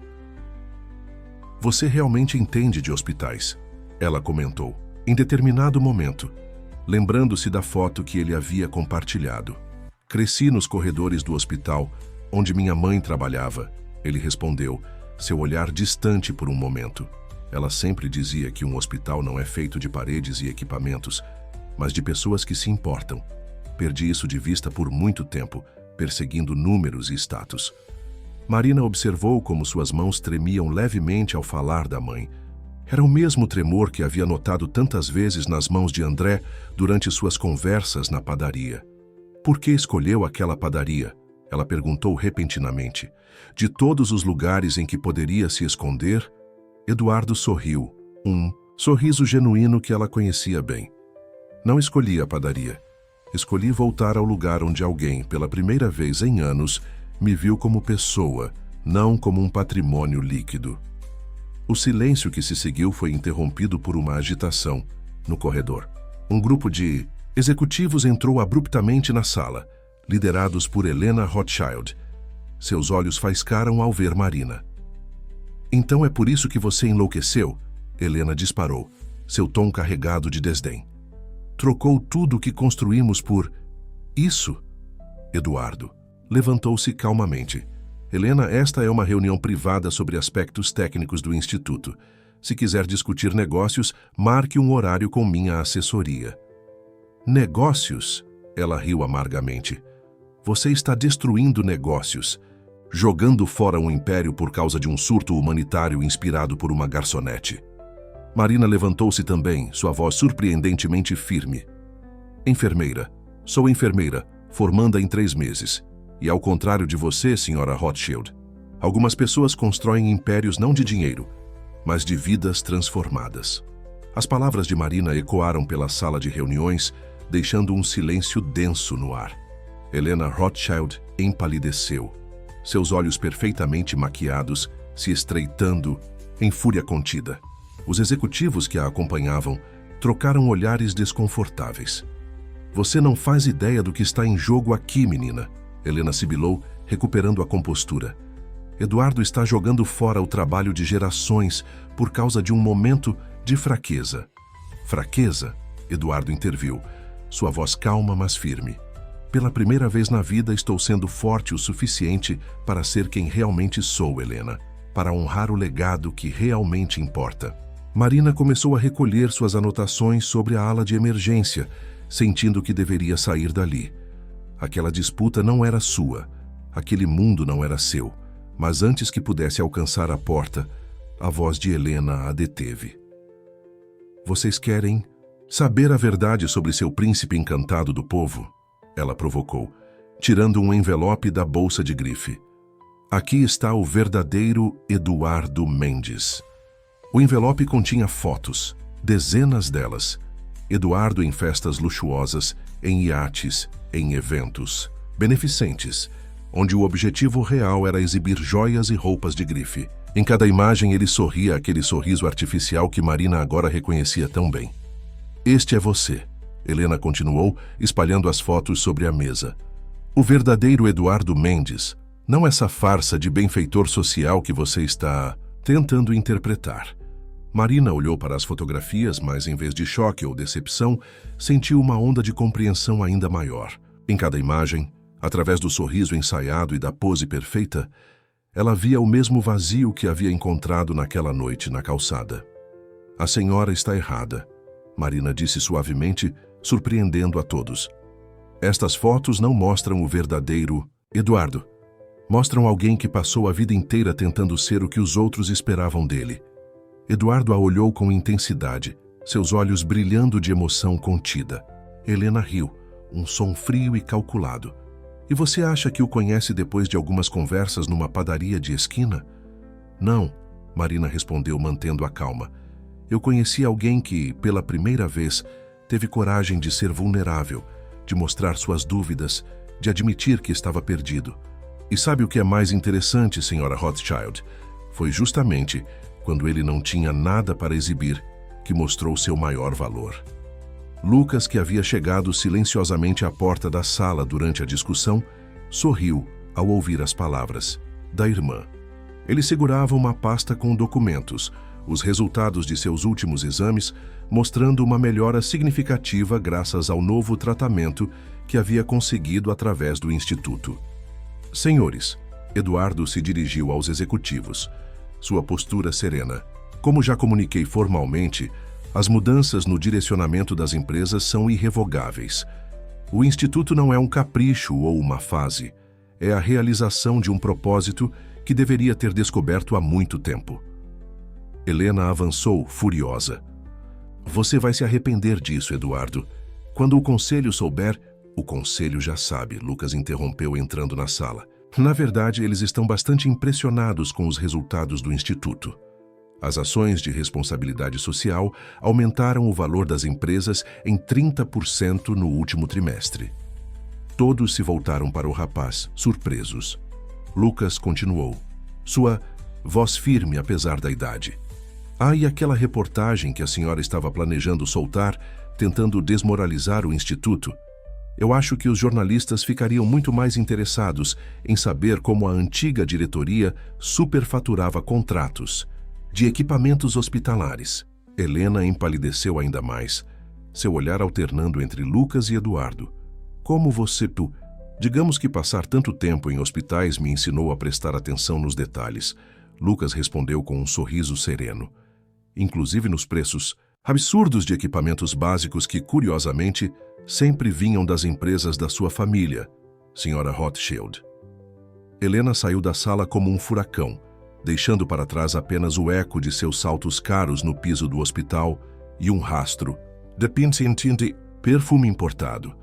"Você realmente entende de hospitais", ela comentou, em determinado momento, lembrando-se da foto que ele havia compartilhado. "Cresci nos corredores do hospital, onde minha mãe trabalhava", ele respondeu, seu olhar distante por um momento. Ela sempre dizia que um hospital não é feito de paredes e equipamentos, mas de pessoas que se importam. Perdi isso de vista por muito tempo, perseguindo números e status. Marina observou como suas mãos tremiam levemente ao falar da mãe. Era o mesmo tremor que havia notado tantas vezes nas mãos de André durante suas conversas na padaria. "Por que escolheu aquela padaria?" ela perguntou repentinamente. "De todos os lugares em que poderia se esconder?" Eduardo sorriu, um sorriso genuíno que ela conhecia bem. "Não escolhi a padaria. Escolhi voltar ao lugar onde alguém, pela primeira vez em anos, me viu como pessoa, não como um patrimônio líquido." O silêncio que se seguiu foi interrompido por uma agitação no corredor. Um grupo de executivos entrou abruptamente na sala, liderados por Helena Rothschild. Seus olhos faiscaram ao ver Marina. "Então é por isso que você enlouqueceu?" Helena disparou, seu tom carregado de desdém. "Trocou tudo o que construímos por isso?" Eduardo levantou-se calmamente. "Helena, esta é uma reunião privada sobre aspectos técnicos do Instituto. Se quiser discutir negócios, marque um horário com minha assessoria." "Negócios?" Ela riu amargamente. "Você está destruindo negócios, jogando fora um império por causa de um surto humanitário inspirado por uma garçonete." Marina levantou-se também, sua voz surpreendentemente firme. "Enfermeira. Sou enfermeira, formanda em 3 meses. E ao contrário de você, senhora Rothschild, algumas pessoas constroem impérios não de dinheiro, mas de vidas transformadas." As palavras de Marina ecoaram pela sala de reuniões, deixando um silêncio denso no ar. Helena Rothschild empalideceu, seus olhos perfeitamente maquiados se estreitando em fúria contida. Os executivos que a acompanhavam trocaram olhares desconfortáveis. "Você não faz ideia do que está em jogo aqui, menina", Helena sibilou, recuperando a compostura. "Eduardo está jogando fora o trabalho de gerações por causa de um momento de fraqueza." "Fraqueza?" Eduardo interviu, sua voz calma, mas firme. "Pela primeira vez na vida estou sendo forte o suficiente para ser quem realmente sou, Helena, para honrar o legado que realmente importa." Marina começou a recolher suas anotações sobre a ala de emergência, sentindo que deveria sair dali. Aquela disputa não era sua, aquele mundo não era seu, mas antes que pudesse alcançar a porta, a voz de Helena a deteve. "Vocês querem saber a verdade sobre seu príncipe encantado do povo?" Ela provocou, tirando um envelope da bolsa de grife. "Aqui está o verdadeiro Eduardo Mendes." O envelope continha fotos, dezenas delas. Eduardo em festas luxuosas, em iates, em eventos beneficentes, onde o objetivo real era exibir joias e roupas de grife. Em cada imagem ele sorria aquele sorriso artificial que Marina agora reconhecia tão bem. "Este é você", Helena continuou, espalhando as fotos sobre a mesa. "O verdadeiro Eduardo Mendes, não essa farsa de benfeitor social que você está tentando interpretar." Marina olhou para as fotografias, mas em vez de choque ou decepção, sentiu uma onda de compreensão ainda maior. Em cada imagem, através do sorriso ensaiado e da pose perfeita, ela via o mesmo vazio que havia encontrado naquela noite na calçada. "A senhora está errada", Marina disse suavemente, surpreendendo a todos. Estas fotos não mostram o verdadeiro Eduardo. Mostram alguém que passou a vida inteira tentando ser o que os outros esperavam dele. Eduardo a olhou com intensidade, seus olhos brilhando de emoção contida. Helena riu, um som frio e calculado. E você acha que o conhece depois de algumas conversas numa padaria de esquina? Não, Marina respondeu mantendo a calma. Eu conheci alguém que, pela primeira vez, teve coragem de ser vulnerável, de mostrar suas dúvidas, de admitir que estava perdido. E sabe o que é mais interessante, senhora Rothschild? Foi justamente quando ele não tinha nada para exibir que mostrou seu maior valor. Lucas, que havia chegado silenciosamente à porta da sala durante a discussão, sorriu ao ouvir as palavras da irmã. Ele segurava uma pasta com documentos, os resultados de seus últimos exames, mostrando uma melhora significativa graças ao novo tratamento que havia conseguido através do Instituto. Senhores, Eduardo se dirigiu aos executivos, sua postura serena. Como já comuniquei formalmente, as mudanças no direcionamento das empresas são irrevogáveis. O Instituto não é um capricho ou uma fase, é a realização de um propósito que deveria ter descoberto há muito tempo. Helena avançou, furiosa. Você vai se arrepender disso, Eduardo. Quando o conselho souber... O conselho já sabe, Lucas interrompeu entrando na sala. Na verdade, eles estão bastante impressionados com os resultados do Instituto. As ações de responsabilidade social aumentaram o valor das empresas em 30% no último trimestre. Todos se voltaram para o rapaz, surpresos. Lucas continuou. Sua voz firme apesar da idade. E aquela reportagem que a senhora estava planejando soltar, tentando desmoralizar o Instituto? Eu acho que os jornalistas ficariam muito mais interessados em saber como a antiga diretoria superfaturava contratos de equipamentos hospitalares. Helena empalideceu ainda mais, seu olhar alternando entre Lucas e Eduardo. Como você... Digamos que passar tanto tempo em hospitais me ensinou a prestar atenção nos detalhes. Lucas respondeu com um sorriso sereno. Inclusive nos preços absurdos de equipamentos básicos que, curiosamente, sempre vinham das empresas da sua família, senhora Rothschild. Helena saiu da sala como um furacão, deixando para trás apenas o eco de seus saltos caros no piso do hospital e um rastro de perfume importado.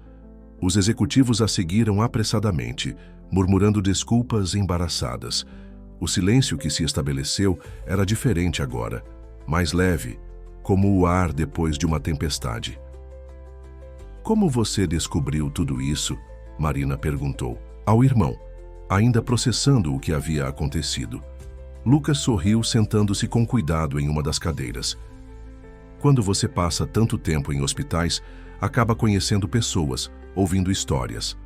Os executivos a seguiram apressadamente, murmurando desculpas embaraçadas. O silêncio que se estabeleceu era diferente agora, mais leve, como o ar depois de uma tempestade. Como você descobriu tudo isso? Marina perguntou ao irmão, ainda processando o que havia acontecido. Lucas sorriu sentando-se com cuidado em uma das cadeiras. Quando você passa tanto tempo em hospitais, acaba conhecendo pessoas, ouvindo histórias.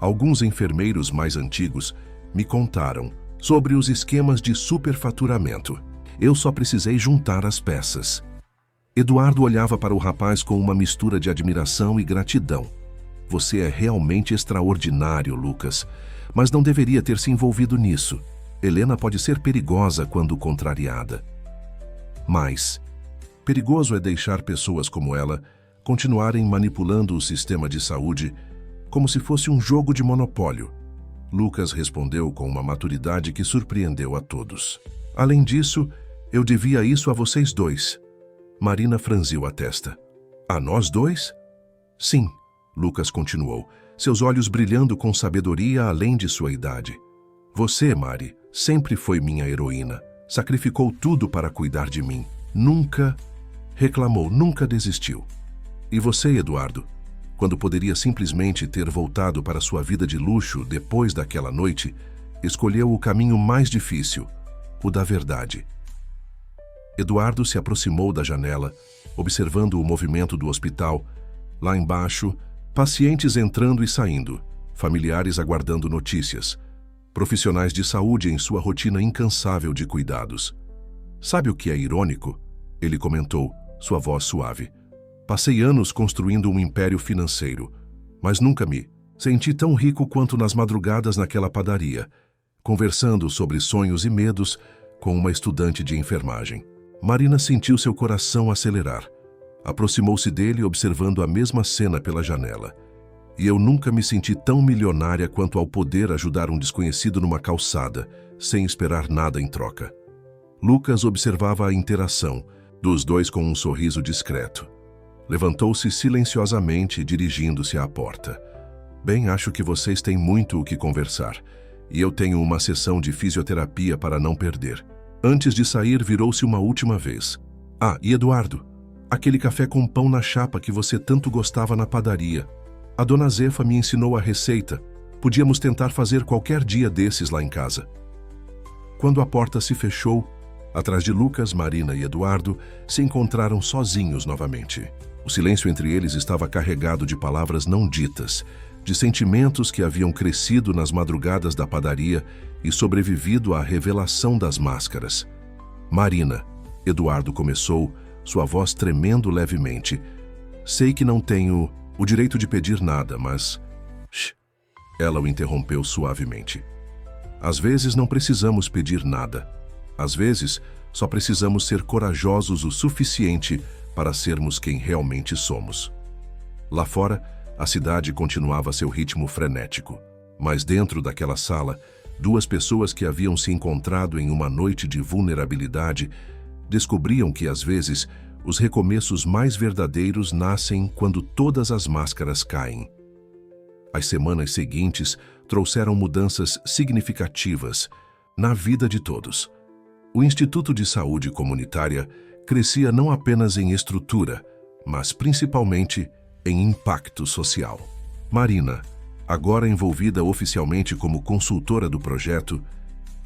Alguns enfermeiros mais antigos me contaram sobre os esquemas de superfaturamento. Eu só precisei juntar as peças. Eduardo olhava para o rapaz com uma mistura de admiração e gratidão. Você é realmente extraordinário, Lucas, mas não deveria ter se envolvido nisso. Helena pode ser perigosa quando contrariada. Mas perigoso é deixar pessoas como ela continuarem manipulando o sistema de saúde como se fosse um jogo de monopólio. Lucas respondeu com uma maturidade que surpreendeu a todos. Além disso, eu devia isso a vocês dois. Marina franziu a testa. A nós dois? Sim, Lucas continuou, seus olhos brilhando com sabedoria além de sua idade. Você, Mari, sempre foi minha heroína. Sacrificou tudo para cuidar de mim. Nunca reclamou, nunca desistiu. E você, Eduardo, quando poderia simplesmente ter voltado para sua vida de luxo depois daquela noite, escolheu o caminho mais difícil, o da verdade. Eduardo se aproximou da janela, observando o movimento do hospital. Lá embaixo, pacientes entrando e saindo, familiares aguardando notícias, profissionais de saúde em sua rotina incansável de cuidados. Sabe o que é irônico? Ele comentou, sua voz suave. Passei anos construindo um império financeiro, mas nunca me senti tão rico quanto nas madrugadas naquela padaria, conversando sobre sonhos e medos com uma estudante de enfermagem. Marina sentiu seu coração acelerar. Aproximou-se dele observando a mesma cena pela janela. E eu nunca me senti tão milionária quanto ao poder ajudar um desconhecido numa calçada, sem esperar nada em troca. Lucas observava a interação dos dois com um sorriso discreto. Levantou-se silenciosamente, dirigindo-se à porta. Bem, acho que vocês têm muito o que conversar, e eu tenho uma sessão de fisioterapia para não perder. Antes de sair, virou-se uma última vez. Ah, e Eduardo, aquele café com pão na chapa que você tanto gostava na padaria. A dona Zefa me ensinou a receita. Podíamos tentar fazer qualquer dia desses lá em casa. Quando a porta se fechou, atrás de Lucas, Marina e Eduardo se encontraram sozinhos novamente. O silêncio entre eles estava carregado de palavras não ditas, de sentimentos que haviam crescido nas madrugadas da padaria e sobrevivido à revelação das máscaras. Marina, Eduardo começou, sua voz tremendo levemente. Sei que não tenho o direito de pedir nada, mas... Shh. Ela o interrompeu suavemente. Às vezes não precisamos pedir nada. Às vezes, só precisamos ser corajosos o suficiente para sermos quem realmente somos. Lá fora, a cidade continuava seu ritmo frenético. Mas dentro daquela sala, duas pessoas que haviam se encontrado em uma noite de vulnerabilidade descobriam que, às vezes, os recomeços mais verdadeiros nascem quando todas as máscaras caem. As semanas seguintes trouxeram mudanças significativas na vida de todos. O Instituto de Saúde Comunitária crescia não apenas em estrutura, mas principalmente em impacto social. Marina, agora envolvida oficialmente como consultora do projeto,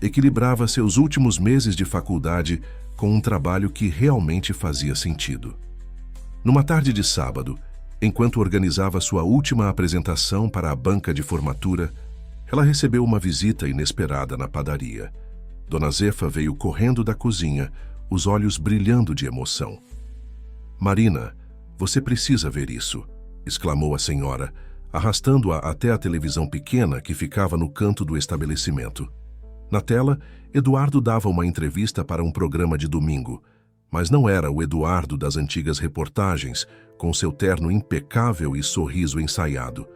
equilibrava seus últimos meses de faculdade com um trabalho que realmente fazia sentido. Numa tarde de sábado, enquanto organizava sua última apresentação para a banca de formatura, ela recebeu uma visita inesperada na padaria. Dona Zefa veio correndo da cozinha, os olhos brilhando de emoção. Marina, você precisa ver isso, exclamou a senhora, arrastando-a até a televisão pequena que ficava no canto do estabelecimento. Na tela, Eduardo dava uma entrevista para um programa de domingo, mas não era o Eduardo das antigas reportagens, com seu terno impecável e sorriso ensaiado.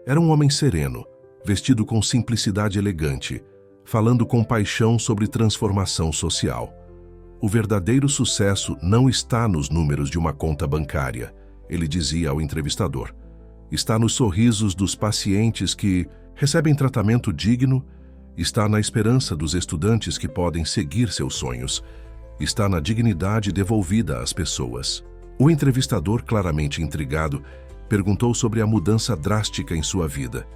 Era um homem sereno, vestido com simplicidade elegante, falando com paixão sobre transformação social. O verdadeiro sucesso não está nos números de uma conta bancária, ele dizia ao entrevistador. Está nos sorrisos dos pacientes que recebem tratamento digno, está na esperança dos estudantes que podem seguir seus sonhos, está na dignidade devolvida às pessoas. O entrevistador, claramente intrigado, perguntou sobre a mudança drástica em sua vida.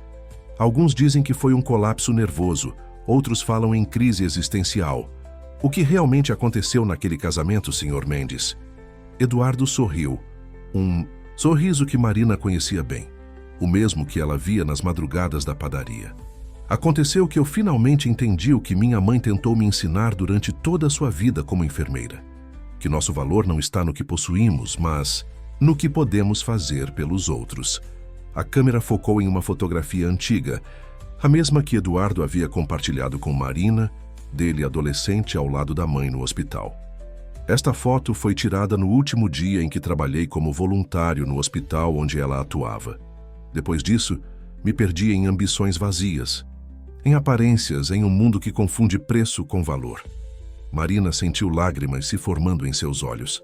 Alguns dizem que foi um colapso nervoso, outros falam em crise existencial. O que realmente aconteceu naquele casamento, Sr. Mendes? Eduardo sorriu. Um sorriso que Marina conhecia bem, o mesmo que ela via nas madrugadas da padaria. Aconteceu que eu finalmente entendi o que minha mãe tentou me ensinar durante toda a sua vida como enfermeira. Que nosso valor não está no que possuímos, mas no que podemos fazer pelos outros. A câmera focou em uma fotografia antiga, a mesma que Eduardo havia compartilhado com Marina, dele adolescente ao lado da mãe no hospital. Esta foto foi tirada no último dia em que trabalhei como voluntário no hospital onde ela atuava. Depois disso, me perdi em ambições vazias, em aparências, em um mundo que confunde preço com valor. Marina sentiu lágrimas se formando em seus olhos.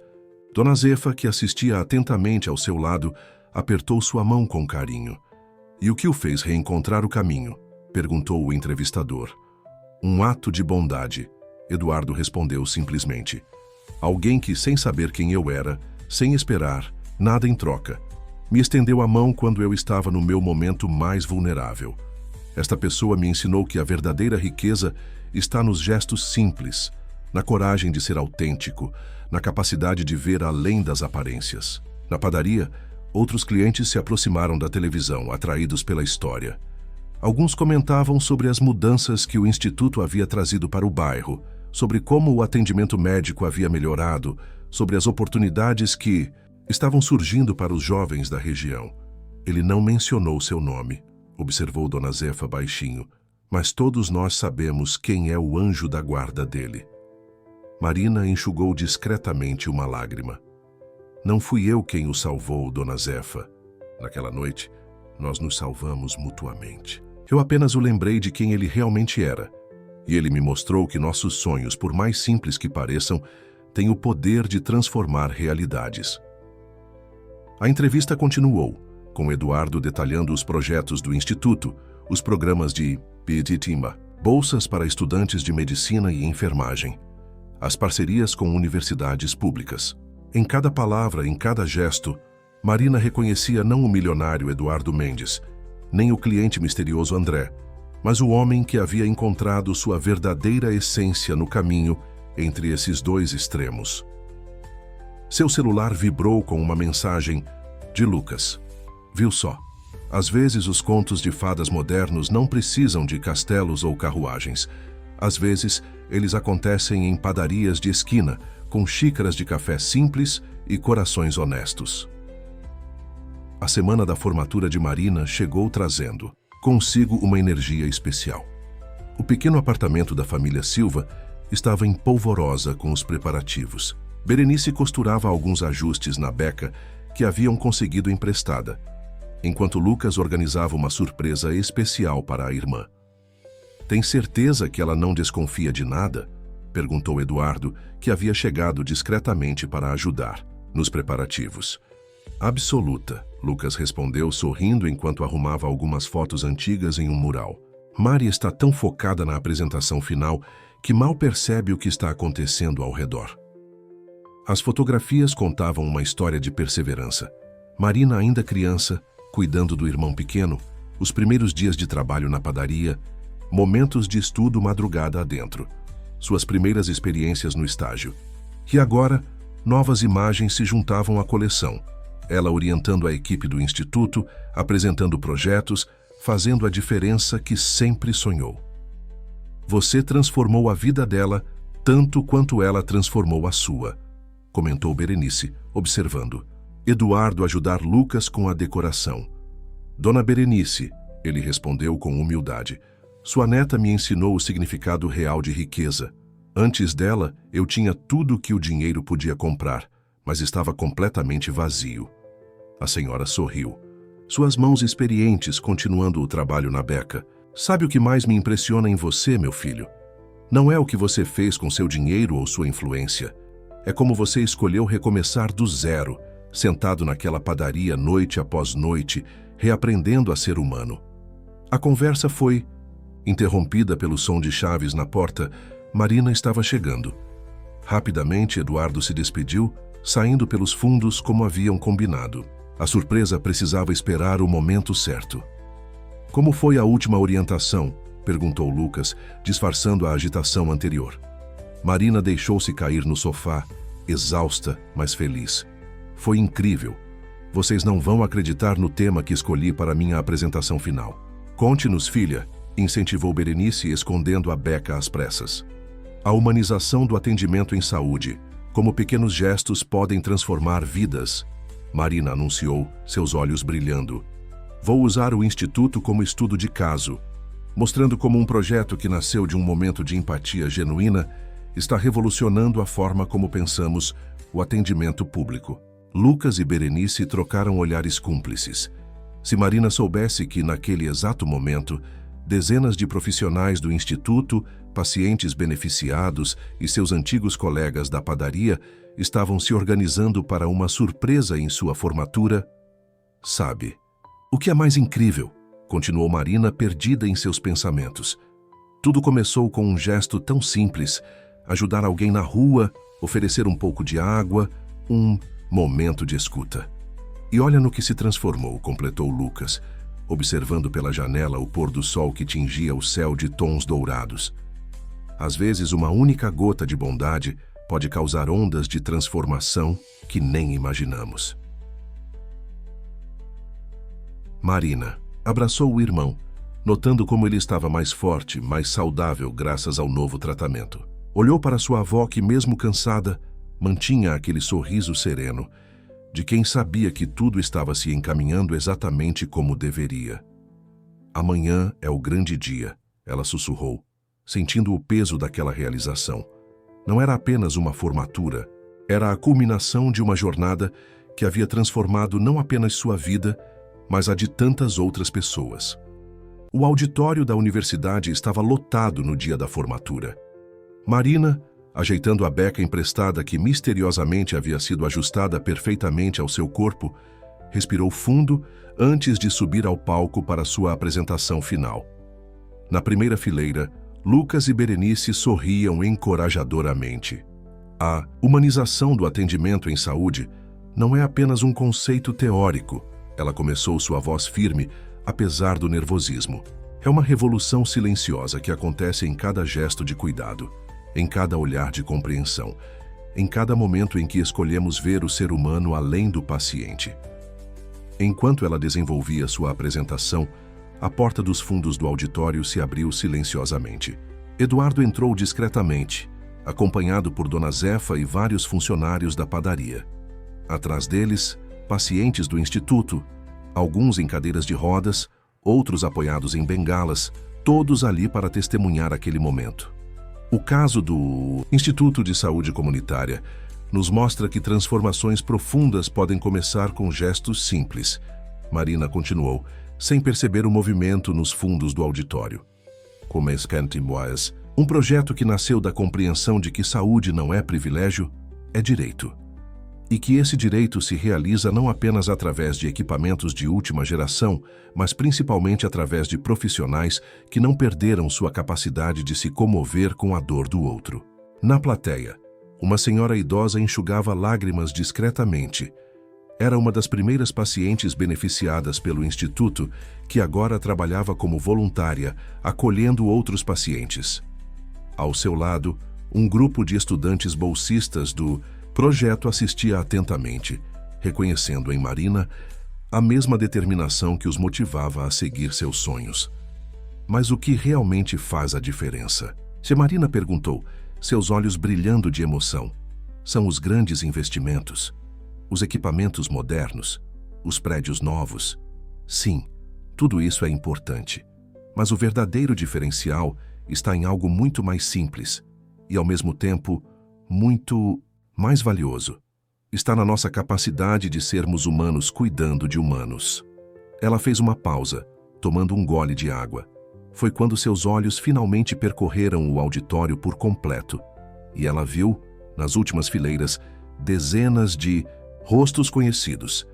Dona Zefa, que assistia atentamente ao seu lado, apertou sua mão com carinho. E o que o fez reencontrar o caminho? Perguntou o entrevistador. Um ato de bondade, Eduardo respondeu simplesmente. Alguém que, sem saber quem eu era, sem esperar, nada em troca, me estendeu a mão quando eu estava no meu momento mais vulnerável. Esta pessoa me ensinou que a verdadeira riqueza está nos gestos simples, na coragem de ser autêntico, na capacidade de ver além das aparências. Na padaria, outros clientes se aproximaram da televisão, atraídos pela história. Alguns comentavam sobre as mudanças que o Instituto havia trazido para o bairro, sobre como o atendimento médico havia melhorado, sobre as oportunidades que estavam surgindo para os jovens da região. Ele não mencionou seu nome, observou Dona Zefa baixinho, mas todos nós sabemos quem é o anjo da guarda dele. Marina enxugou discretamente uma lágrima. Não fui eu quem o salvou, Dona Zefa. Naquela noite, Nós nos salvamos mutuamente. Eu apenas o lembrei de quem ele realmente era. E ele me mostrou que nossos sonhos, por mais simples que pareçam, têm o poder de transformar realidades. A entrevista continuou, com Eduardo detalhando os projetos do Instituto, os programas de PITIMA, bolsas para estudantes de medicina e enfermagem, as parcerias com universidades públicas. Em cada palavra, em cada gesto, Marina reconhecia não o milionário Eduardo Mendes, nem o cliente misterioso André, mas o homem que havia encontrado sua verdadeira essência no caminho entre esses dois extremos. Seu celular vibrou com uma mensagem de Lucas. Viu só? Às vezes os contos de fadas modernos não precisam de castelos ou carruagens. Às vezes, eles acontecem em padarias de esquina, com xícaras de café simples e corações honestos. A semana da formatura de Marina chegou trazendo consigo uma energia especial. O pequeno apartamento da família Silva estava em polvorosa com os preparativos. Berenice costurava alguns ajustes na beca que haviam conseguido emprestada, enquanto Lucas organizava uma surpresa especial para a irmã. "Tem certeza que ela não desconfia de nada?" perguntou Eduardo, que havia chegado discretamente para ajudar nos preparativos. "Absoluta", Lucas respondeu sorrindo enquanto arrumava algumas fotos antigas em um mural. "Mari está tão focada na apresentação final que mal percebe o que está acontecendo ao redor." As fotografias contavam uma história de perseverança. Marina, ainda criança, cuidando do irmão pequeno, os primeiros dias de trabalho na padaria, momentos de estudo madrugada adentro, suas primeiras experiências no estágio. E agora, novas imagens se juntavam à coleção. Ela orientando a equipe do instituto, apresentando projetos, fazendo a diferença que sempre sonhou. "Você transformou a vida dela tanto quanto ela transformou a sua", comentou Berenice, observando Eduardo ajudar Lucas com a decoração. "Dona Berenice", ele respondeu com humildade, "sua neta me ensinou o significado real de riqueza. Antes dela, eu tinha tudo que o dinheiro podia comprar, mas estava completamente vazio." A senhora sorriu. Suas mãos experientes continuando o trabalho na beca. "Sabe o que mais me impressiona em você, meu filho? Não é o que você fez com seu dinheiro ou sua influência. É como você escolheu recomeçar do zero, sentado naquela padaria noite após noite, reaprendendo a ser humano." A conversa foi interrompida pelo som de chaves na porta. Marina estava chegando. Rapidamente, Eduardo se despediu, saindo pelos fundos como haviam combinado. A surpresa precisava esperar o momento certo. "Como foi a última orientação?" perguntou Lucas, disfarçando a agitação anterior. Marina deixou-se cair no sofá, exausta, mas feliz. "Foi incrível. Vocês não vão acreditar no tema que escolhi para minha apresentação final." "Conte-nos, filha", incentivou Berenice, escondendo a beca às pressas. "A humanização do atendimento em saúde, como pequenos gestos podem transformar vidas", Marina anunciou, seus olhos brilhando. "Vou usar o Instituto como estudo de caso, mostrando como um projeto que nasceu de um momento de empatia genuína está revolucionando a forma como pensamos o atendimento público." Lucas e Berenice trocaram olhares cúmplices. Se Marina soubesse que, naquele exato momento, dezenas de profissionais do Instituto, pacientes beneficiados e seus antigos colegas da padaria estavam se organizando para uma surpresa em sua formatura. "Sabe, o que é mais incrível?", continuou Marina, perdida em seus pensamentos. "Tudo começou com um gesto tão simples: ajudar alguém na rua, oferecer um pouco de água, um momento de escuta. E olha no que se transformou", completou Lucas, observando pela janela o pôr do sol que tingia o céu de tons dourados. "Às vezes, uma única gota de bondade pode causar ondas de transformação que nem imaginamos." Marina abraçou o irmão, notando como ele estava mais forte, mais saudável graças ao novo tratamento. Olhou para sua avó que, mesmo cansada, mantinha aquele sorriso sereno, de quem sabia que tudo estava se encaminhando exatamente como deveria. "Amanhã é o grande dia", ela sussurrou, sentindo o peso daquela realização. Não era apenas uma formatura, era a culminação de uma jornada que havia transformado não apenas sua vida, mas a de tantas outras pessoas. O auditório da universidade estava lotado no dia da formatura. Marina, ajeitando a beca emprestada que misteriosamente havia sido ajustada perfeitamente ao seu corpo, respirou fundo antes de subir ao palco para sua apresentação final. Na primeira fileira, Lucas e Berenice sorriam encorajadoramente. A humanização do atendimento em saúde não é apenas um conceito teórico, ela começou sua voz firme, apesar do nervosismo. É uma revolução silenciosa que acontece em cada gesto de cuidado, em cada olhar de compreensão, em cada momento em que escolhemos ver o ser humano além do paciente. Enquanto ela desenvolvia sua apresentação, a porta dos fundos do auditório se abriu silenciosamente. Eduardo entrou discretamente, acompanhado por Dona Zefa e vários funcionários da padaria. Atrás deles, pacientes do instituto, alguns em cadeiras de rodas, outros apoiados em bengalas, todos ali para testemunhar aquele momento. O caso do Instituto de Saúde Comunitária nos mostra que transformações profundas podem começar com gestos simples. Marina continuou, sem perceber o movimento nos fundos do auditório. Como escantimoas, um projeto que nasceu da compreensão de que saúde não é privilégio, é direito. E que esse direito se realiza não apenas através de equipamentos de última geração, mas principalmente através de profissionais que não perderam sua capacidade de se comover com a dor do outro. Na plateia, uma senhora idosa enxugava lágrimas discretamente. Era uma das primeiras pacientes beneficiadas pelo Instituto, que agora trabalhava como voluntária, acolhendo outros pacientes. Ao seu lado, um grupo de estudantes bolsistas do projeto assistia atentamente, reconhecendo em Marina a mesma determinação que os motivava a seguir seus sonhos. Mas o que realmente faz a diferença? Se Marina perguntou, seus olhos brilhando de emoção. São os grandes investimentos, os equipamentos modernos, os prédios novos. Sim, tudo isso é importante. Mas o verdadeiro diferencial está em algo muito mais simples e, ao mesmo tempo, muito mais valioso. Está na nossa capacidade de sermos humanos cuidando de humanos. Ela fez uma pausa, tomando um gole de água. Foi quando seus olhos finalmente percorreram o auditório por completo, e ela viu, nas últimas fileiras, dezenas de rostos conhecidos.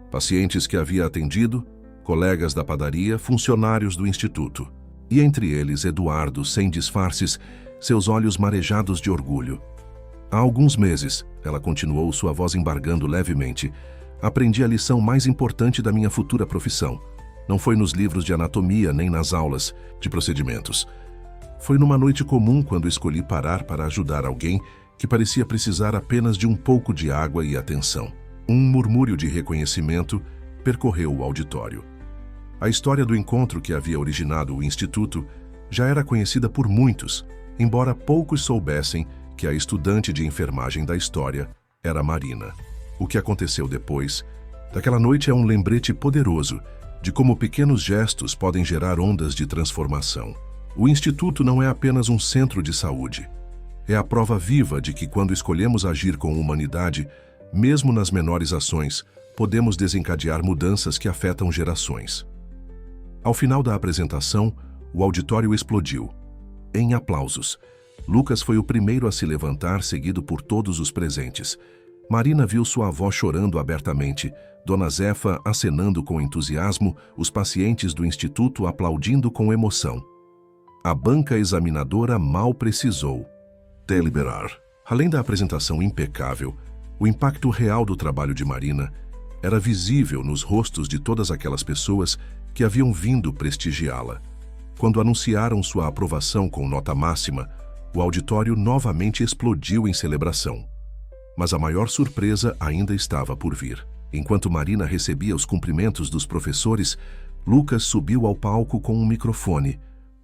Pacientes que havia atendido, colegas da padaria, funcionários do instituto. E entre eles, Eduardo, sem disfarces, seus olhos marejados de orgulho. Há alguns meses, ela continuou, sua voz embargando levemente, aprendi a lição mais importante da minha futura profissão. Não foi nos livros de anatomia nem nas aulas de procedimentos. Foi numa noite comum quando escolhi parar para ajudar alguém que parecia precisar apenas de um pouco de água e atenção. Um murmúrio de reconhecimento percorreu o auditório. A história do encontro que havia originado o Instituto já era conhecida por muitos, embora poucos soubessem que a estudante de enfermagem da história era Marina. O que aconteceu depois daquela noite é um lembrete poderoso de como pequenos gestos podem gerar ondas de transformação. O Instituto não é apenas um centro de saúde. É a prova viva de que quando escolhemos agir com humanidade, mesmo nas menores ações, podemos desencadear mudanças que afetam gerações. Ao final da apresentação, o auditório explodiu. Em aplausos. Lucas foi o primeiro a se levantar, seguido por todos os presentes. Marina viu sua avó chorando abertamente, Dona Zefa acenando com entusiasmo, os pacientes do instituto aplaudindo com emoção. A banca examinadora mal precisou deliberar. Além da apresentação impecável, o impacto real do trabalho de Marina era visível nos rostos de todas aquelas pessoas que haviam vindo prestigiá-la. Quando anunciaram sua aprovação com nota máxima, o auditório novamente explodiu em celebração. Mas a maior surpresa ainda estava por vir. Enquanto Marina recebia os cumprimentos dos professores, Lucas subiu ao palco com um microfone,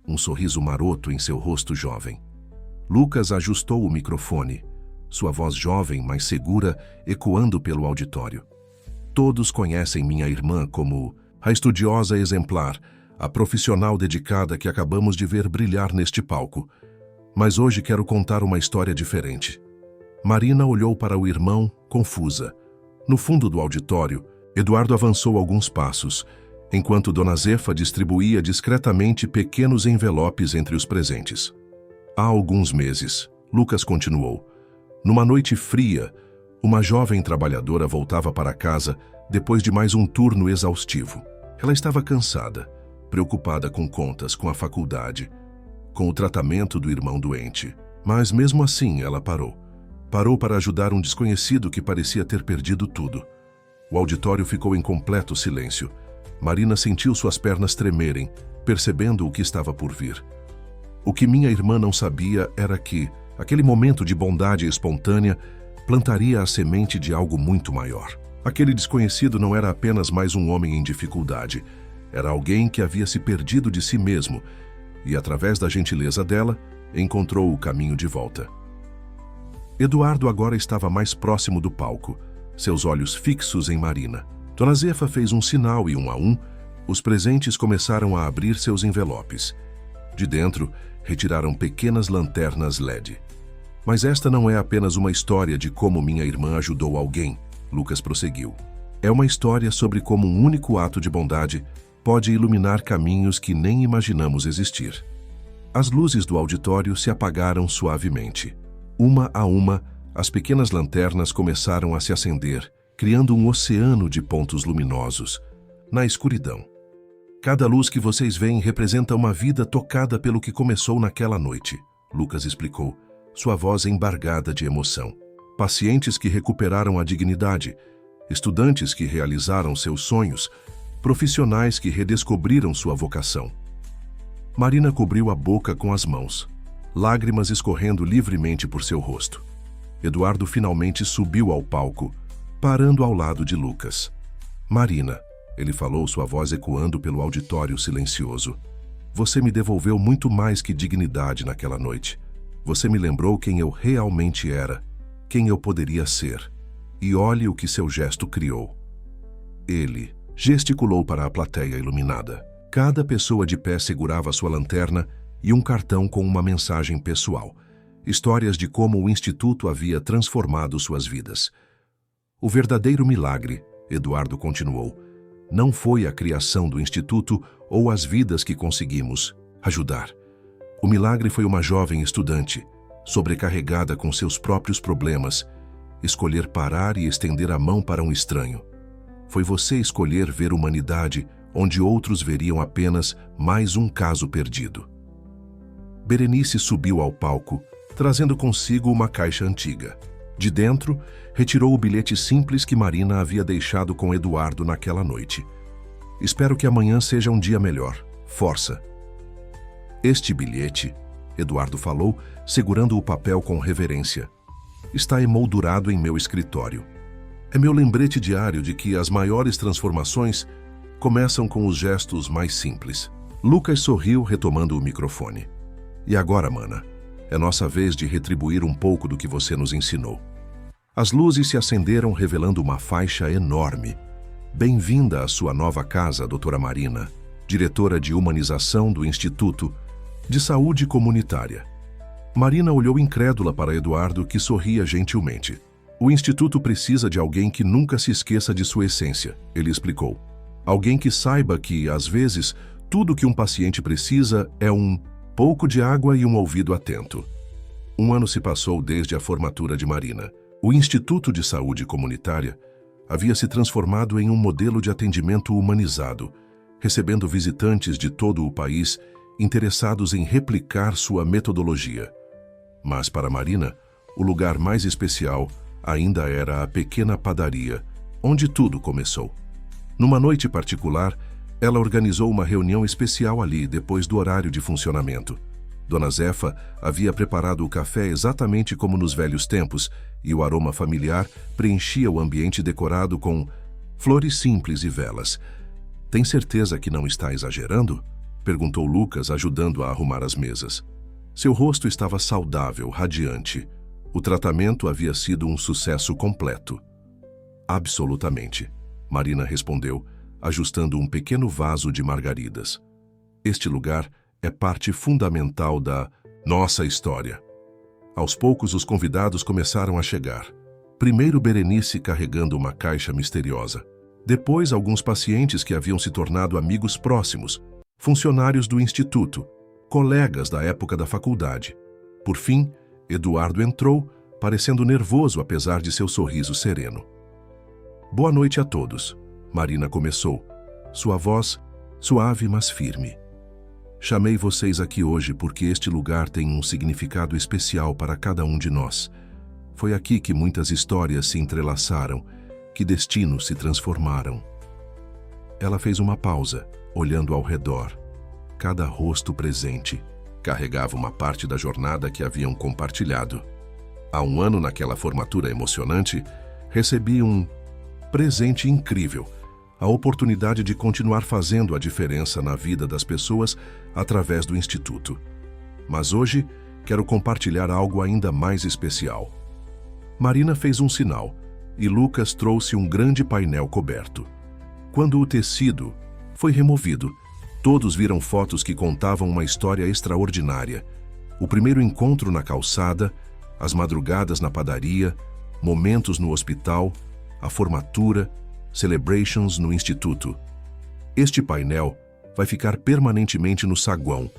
um sorriso maroto em seu rosto jovem. Lucas ajustou o microfone, sua voz jovem, mas segura, ecoando pelo auditório. Todos conhecem minha irmã como a estudiosa exemplar, a profissional dedicada que acabamos de ver brilhar neste palco. Mas hoje quero contar uma história diferente. Marina olhou para o irmão, confusa. No fundo do auditório, Eduardo avançou alguns passos, enquanto Dona Zefa distribuía discretamente pequenos envelopes entre os presentes. Há alguns meses, Lucas continuou. Numa noite fria, uma jovem trabalhadora voltava para casa depois de mais um turno exaustivo. Ela estava cansada, preocupada com contas, com a faculdade, com o tratamento do irmão doente. Mas mesmo assim ela parou. Parou para ajudar um desconhecido que parecia ter perdido tudo. O auditório ficou em completo silêncio. Marina sentiu suas pernas tremerem, percebendo o que estava por vir. O que minha irmã não sabia era que, aquele momento de bondade espontânea, plantaria a semente de algo muito maior. Aquele desconhecido não era apenas mais um homem em dificuldade. Era alguém que havia se perdido de si mesmo e, através da gentileza dela, encontrou o caminho de volta. Eduardo agora estava mais próximo do palco, seus olhos fixos em Marina. Dona Zefa fez um sinal e, um a um, os presentes começaram a abrir seus envelopes. De dentro, retiraram pequenas lanternas LED. Mas esta não é apenas uma história de como minha irmã ajudou alguém, Lucas prosseguiu. É uma história sobre como um único ato de bondade pode iluminar caminhos que nem imaginamos existir. As luzes do auditório se apagaram suavemente. Uma a uma, as pequenas lanternas começaram a se acender, criando um oceano de pontos luminosos, na escuridão. Cada luz que vocês veem representa uma vida tocada pelo que começou naquela noite, Lucas explicou, sua voz embargada de emoção. Pacientes que recuperaram a dignidade, estudantes que realizaram seus sonhos, profissionais que redescobriram sua vocação. Marina cobriu a boca com as mãos, lágrimas escorrendo livremente por seu rosto. Eduardo finalmente subiu ao palco, parando ao lado de Lucas. Marina, ele falou, sua voz ecoando pelo auditório silencioso. Você me devolveu muito mais que dignidade naquela noite. Você me lembrou quem eu realmente era, quem eu poderia ser. E olhe o que seu gesto criou. Ele gesticulou para a plateia iluminada. Cada pessoa de pé segurava sua lanterna e um cartão com uma mensagem pessoal. Histórias de como o Instituto havia transformado suas vidas. O verdadeiro milagre, Eduardo continuou, não foi a criação do Instituto ou as vidas que conseguimos ajudar. O milagre foi uma jovem estudante, sobrecarregada com seus próprios problemas, escolher parar e estender a mão para um estranho. Foi você escolher ver humanidade onde outros veriam apenas mais um caso perdido. Berenice subiu ao palco, trazendo consigo uma caixa antiga. De dentro, retirou o bilhete simples que Marina havia deixado com Eduardo naquela noite. Espero que amanhã seja um dia melhor. Força. Este bilhete, Eduardo falou, segurando o papel com reverência, está emoldurado em meu escritório. É meu lembrete diário de que as maiores transformações começam com os gestos mais simples. Lucas sorriu, retomando o microfone. E agora, mana, é nossa vez de retribuir um pouco do que você nos ensinou. As luzes se acenderam, revelando uma faixa enorme. Bem-vinda à sua nova casa, doutora Marina, diretora de humanização do Instituto de Saúde Comunitária. Marina olhou incrédula para Eduardo, que sorria gentilmente. O Instituto precisa de alguém que nunca se esqueça de sua essência, ele explicou. Alguém que saiba que, às vezes, tudo que um paciente precisa é um pouco de água e um ouvido atento. Um ano se passou desde a formatura de Marina. O Instituto de Saúde Comunitária havia se transformado em um modelo de atendimento humanizado, recebendo visitantes de todo o país interessados em replicar sua metodologia. Mas para Marina, o lugar mais especial ainda era a pequena padaria, onde tudo começou. Numa noite particular, ela organizou uma reunião especial ali depois do horário de funcionamento. Dona Zefa havia preparado o café exatamente como nos velhos tempos e o aroma familiar preenchia o ambiente decorado com flores simples e velas. Tem certeza que não está exagerando? Perguntou Lucas, ajudando a arrumar as mesas. Seu rosto estava saudável, radiante. O tratamento havia sido um sucesso completo. Absolutamente, Marina respondeu, ajustando um pequeno vaso de margaridas. Este lugar é parte fundamental da nossa história. Aos poucos, os convidados começaram a chegar. Primeiro Berenice carregando uma caixa misteriosa. Depois, alguns pacientes que haviam se tornado amigos próximos, funcionários do instituto, colegas da época da faculdade. Por fim, Eduardo entrou, parecendo nervoso apesar de seu sorriso sereno. Boa noite a todos, Marina começou, sua voz suave mas firme. Chamei vocês aqui hoje porque este lugar tem um significado especial para cada um de nós. Foi aqui que muitas histórias se entrelaçaram, que destinos se transformaram. Ela fez uma pausa, olhando ao redor. Cada rosto presente carregava uma parte da jornada que haviam compartilhado. Há um ano, naquela formatura emocionante, recebi um presente incrível, a oportunidade de continuar fazendo a diferença na vida das pessoas através do Instituto. Mas hoje, quero compartilhar algo ainda mais especial. Marina fez um sinal e Lucas trouxe um grande painel coberto. Quando o tecido foi removido, todos viram fotos que contavam uma história extraordinária. O primeiro encontro na calçada, as madrugadas na padaria, momentos no hospital, a formatura, celebrations no instituto. Este painel vai ficar permanentemente no saguão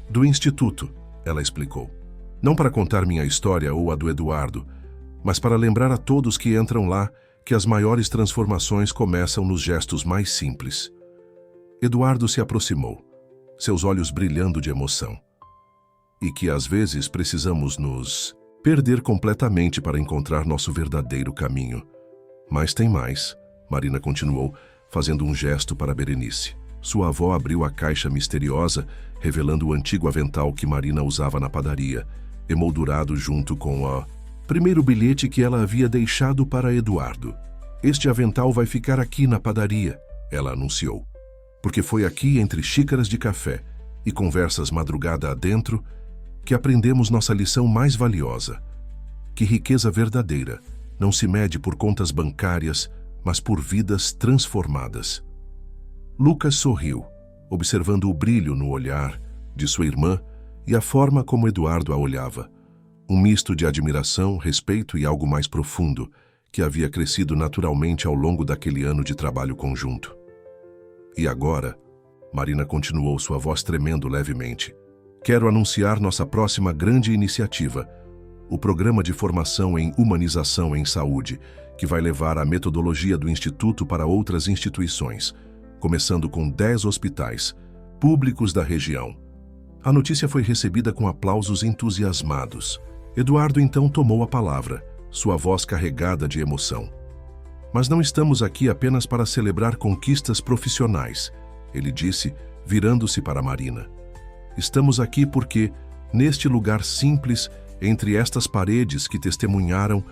do instituto, ela explicou. Não para contar minha história ou a do Eduardo, mas para lembrar a todos que entram lá que as maiores transformações começam nos gestos mais simples. Eduardo se aproximou, seus olhos brilhando de emoção. E que às vezes precisamos nos perder completamente para encontrar nosso verdadeiro caminho. Mas tem mais, Marina continuou, fazendo um gesto para Berenice. Sua avó abriu a caixa misteriosa, revelando o antigo avental que Marina usava na padaria, emoldurado junto com o primeiro bilhete que ela havia deixado para Eduardo. Este avental vai ficar aqui na padaria, ela anunciou. Porque foi aqui, entre xícaras de café e conversas madrugada adentro, que aprendemos nossa lição mais valiosa. Que riqueza verdadeira não se mede por contas bancárias, mas por vidas transformadas. Lucas sorriu, observando o brilho no olhar de sua irmã e a forma como Eduardo a olhava. Um misto de admiração, respeito e algo mais profundo, que havia crescido naturalmente ao longo daquele ano de trabalho conjunto. E agora, Marina continuou, sua voz tremendo levemente, quero anunciar nossa próxima grande iniciativa, o Programa de Formação em Humanização em Saúde, que vai levar a metodologia do Instituto para outras instituições, começando com 10 hospitais públicos da região. A notícia foi recebida com aplausos entusiasmados. Eduardo então tomou a palavra, sua voz carregada de emoção. Mas não estamos aqui apenas para celebrar conquistas profissionais, ele disse, virando-se para Marina. Estamos aqui porque, neste lugar simples, entre estas paredes que testemunharam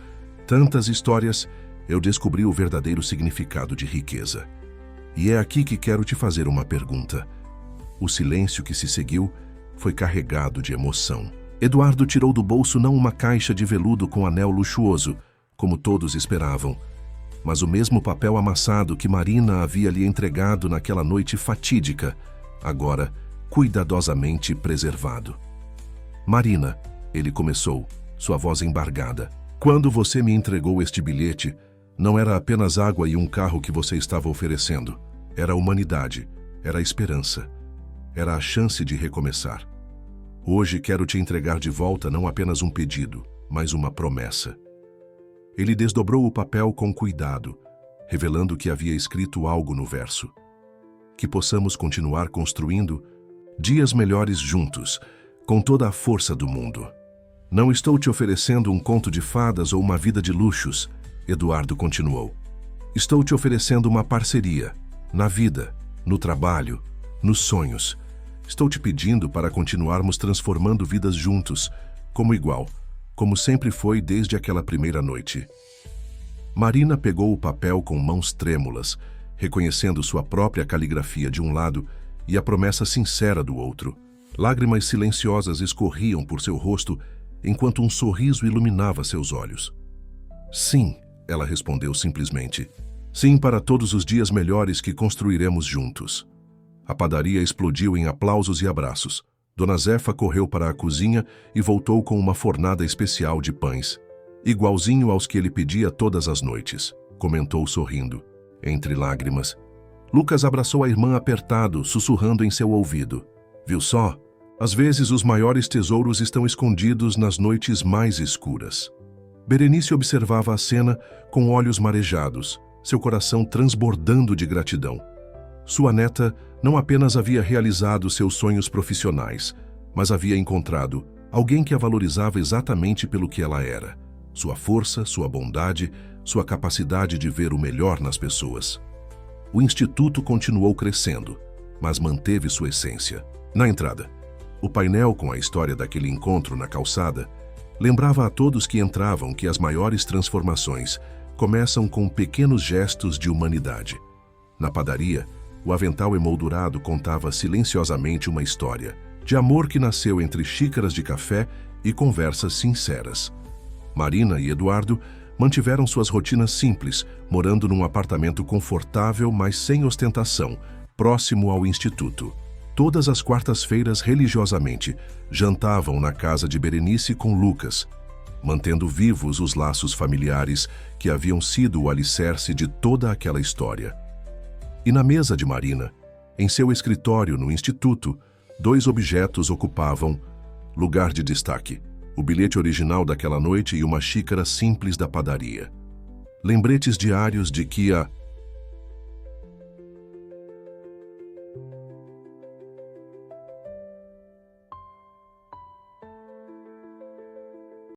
tantas histórias, eu descobri o verdadeiro significado de riqueza. E é aqui que quero te fazer uma pergunta. O silêncio que se seguiu foi carregado de emoção. Eduardo tirou do bolso não uma caixa de veludo com anel luxuoso, como todos esperavam, mas o mesmo papel amassado que Marina havia lhe entregado naquela noite fatídica, agora cuidadosamente preservado. Marina, ele começou, sua voz embargada. Quando você me entregou este bilhete, não era apenas água e um carro que você estava oferecendo. Era a humanidade, era a esperança, era a chance de recomeçar. Hoje quero te entregar de volta não apenas um pedido, mas uma promessa. Ele desdobrou o papel com cuidado, revelando que havia escrito algo no verso. Que possamos continuar construindo dias melhores juntos, com toda a força do mundo. Não estou te oferecendo um conto de fadas ou uma vida de luxos, Eduardo continuou. Estou te oferecendo uma parceria, na vida, no trabalho, nos sonhos. Estou te pedindo para continuarmos transformando vidas juntos, como igual, como sempre foi desde aquela primeira noite. Marina pegou o papel com mãos trêmulas, reconhecendo sua própria caligrafia de um lado e a promessa sincera do outro. Lágrimas silenciosas escorriam por seu rosto, enquanto um sorriso iluminava seus olhos. Sim, ela respondeu simplesmente. Sim para todos os dias melhores que construiremos juntos. A padaria explodiu em aplausos e abraços. Dona Zefa correu para a cozinha e voltou com uma fornada especial de pães, igualzinho aos que ele pedia todas as noites, comentou sorrindo. Entre lágrimas, Lucas abraçou a irmã apertado, sussurrando em seu ouvido. Viu só? Às vezes os maiores tesouros estão escondidos nas noites mais escuras. Berenice observava a cena com olhos marejados, seu coração transbordando de gratidão. Sua neta não apenas havia realizado seus sonhos profissionais, mas havia encontrado alguém que a valorizava exatamente pelo que ela era. Sua força, sua bondade, sua capacidade de ver o melhor nas pessoas. O instituto continuou crescendo, mas manteve sua essência. Na entrada, o painel com a história daquele encontro na calçada lembrava a todos que entravam que as maiores transformações começam com pequenos gestos de humanidade. Na padaria, o avental emoldurado contava silenciosamente uma história de amor que nasceu entre xícaras de café e conversas sinceras. Marina e Eduardo mantiveram suas rotinas simples, morando num apartamento confortável, mas sem ostentação, próximo ao instituto. Todas as quartas-feiras, religiosamente, jantavam na casa de Berenice com Lucas, mantendo vivos os laços familiares que haviam sido o alicerce de toda aquela história. E na mesa de Marina, em seu escritório no instituto, 2 objetos ocupavam lugar de destaque: o bilhete original daquela noite e uma xícara simples da padaria. Lembretes diários de que a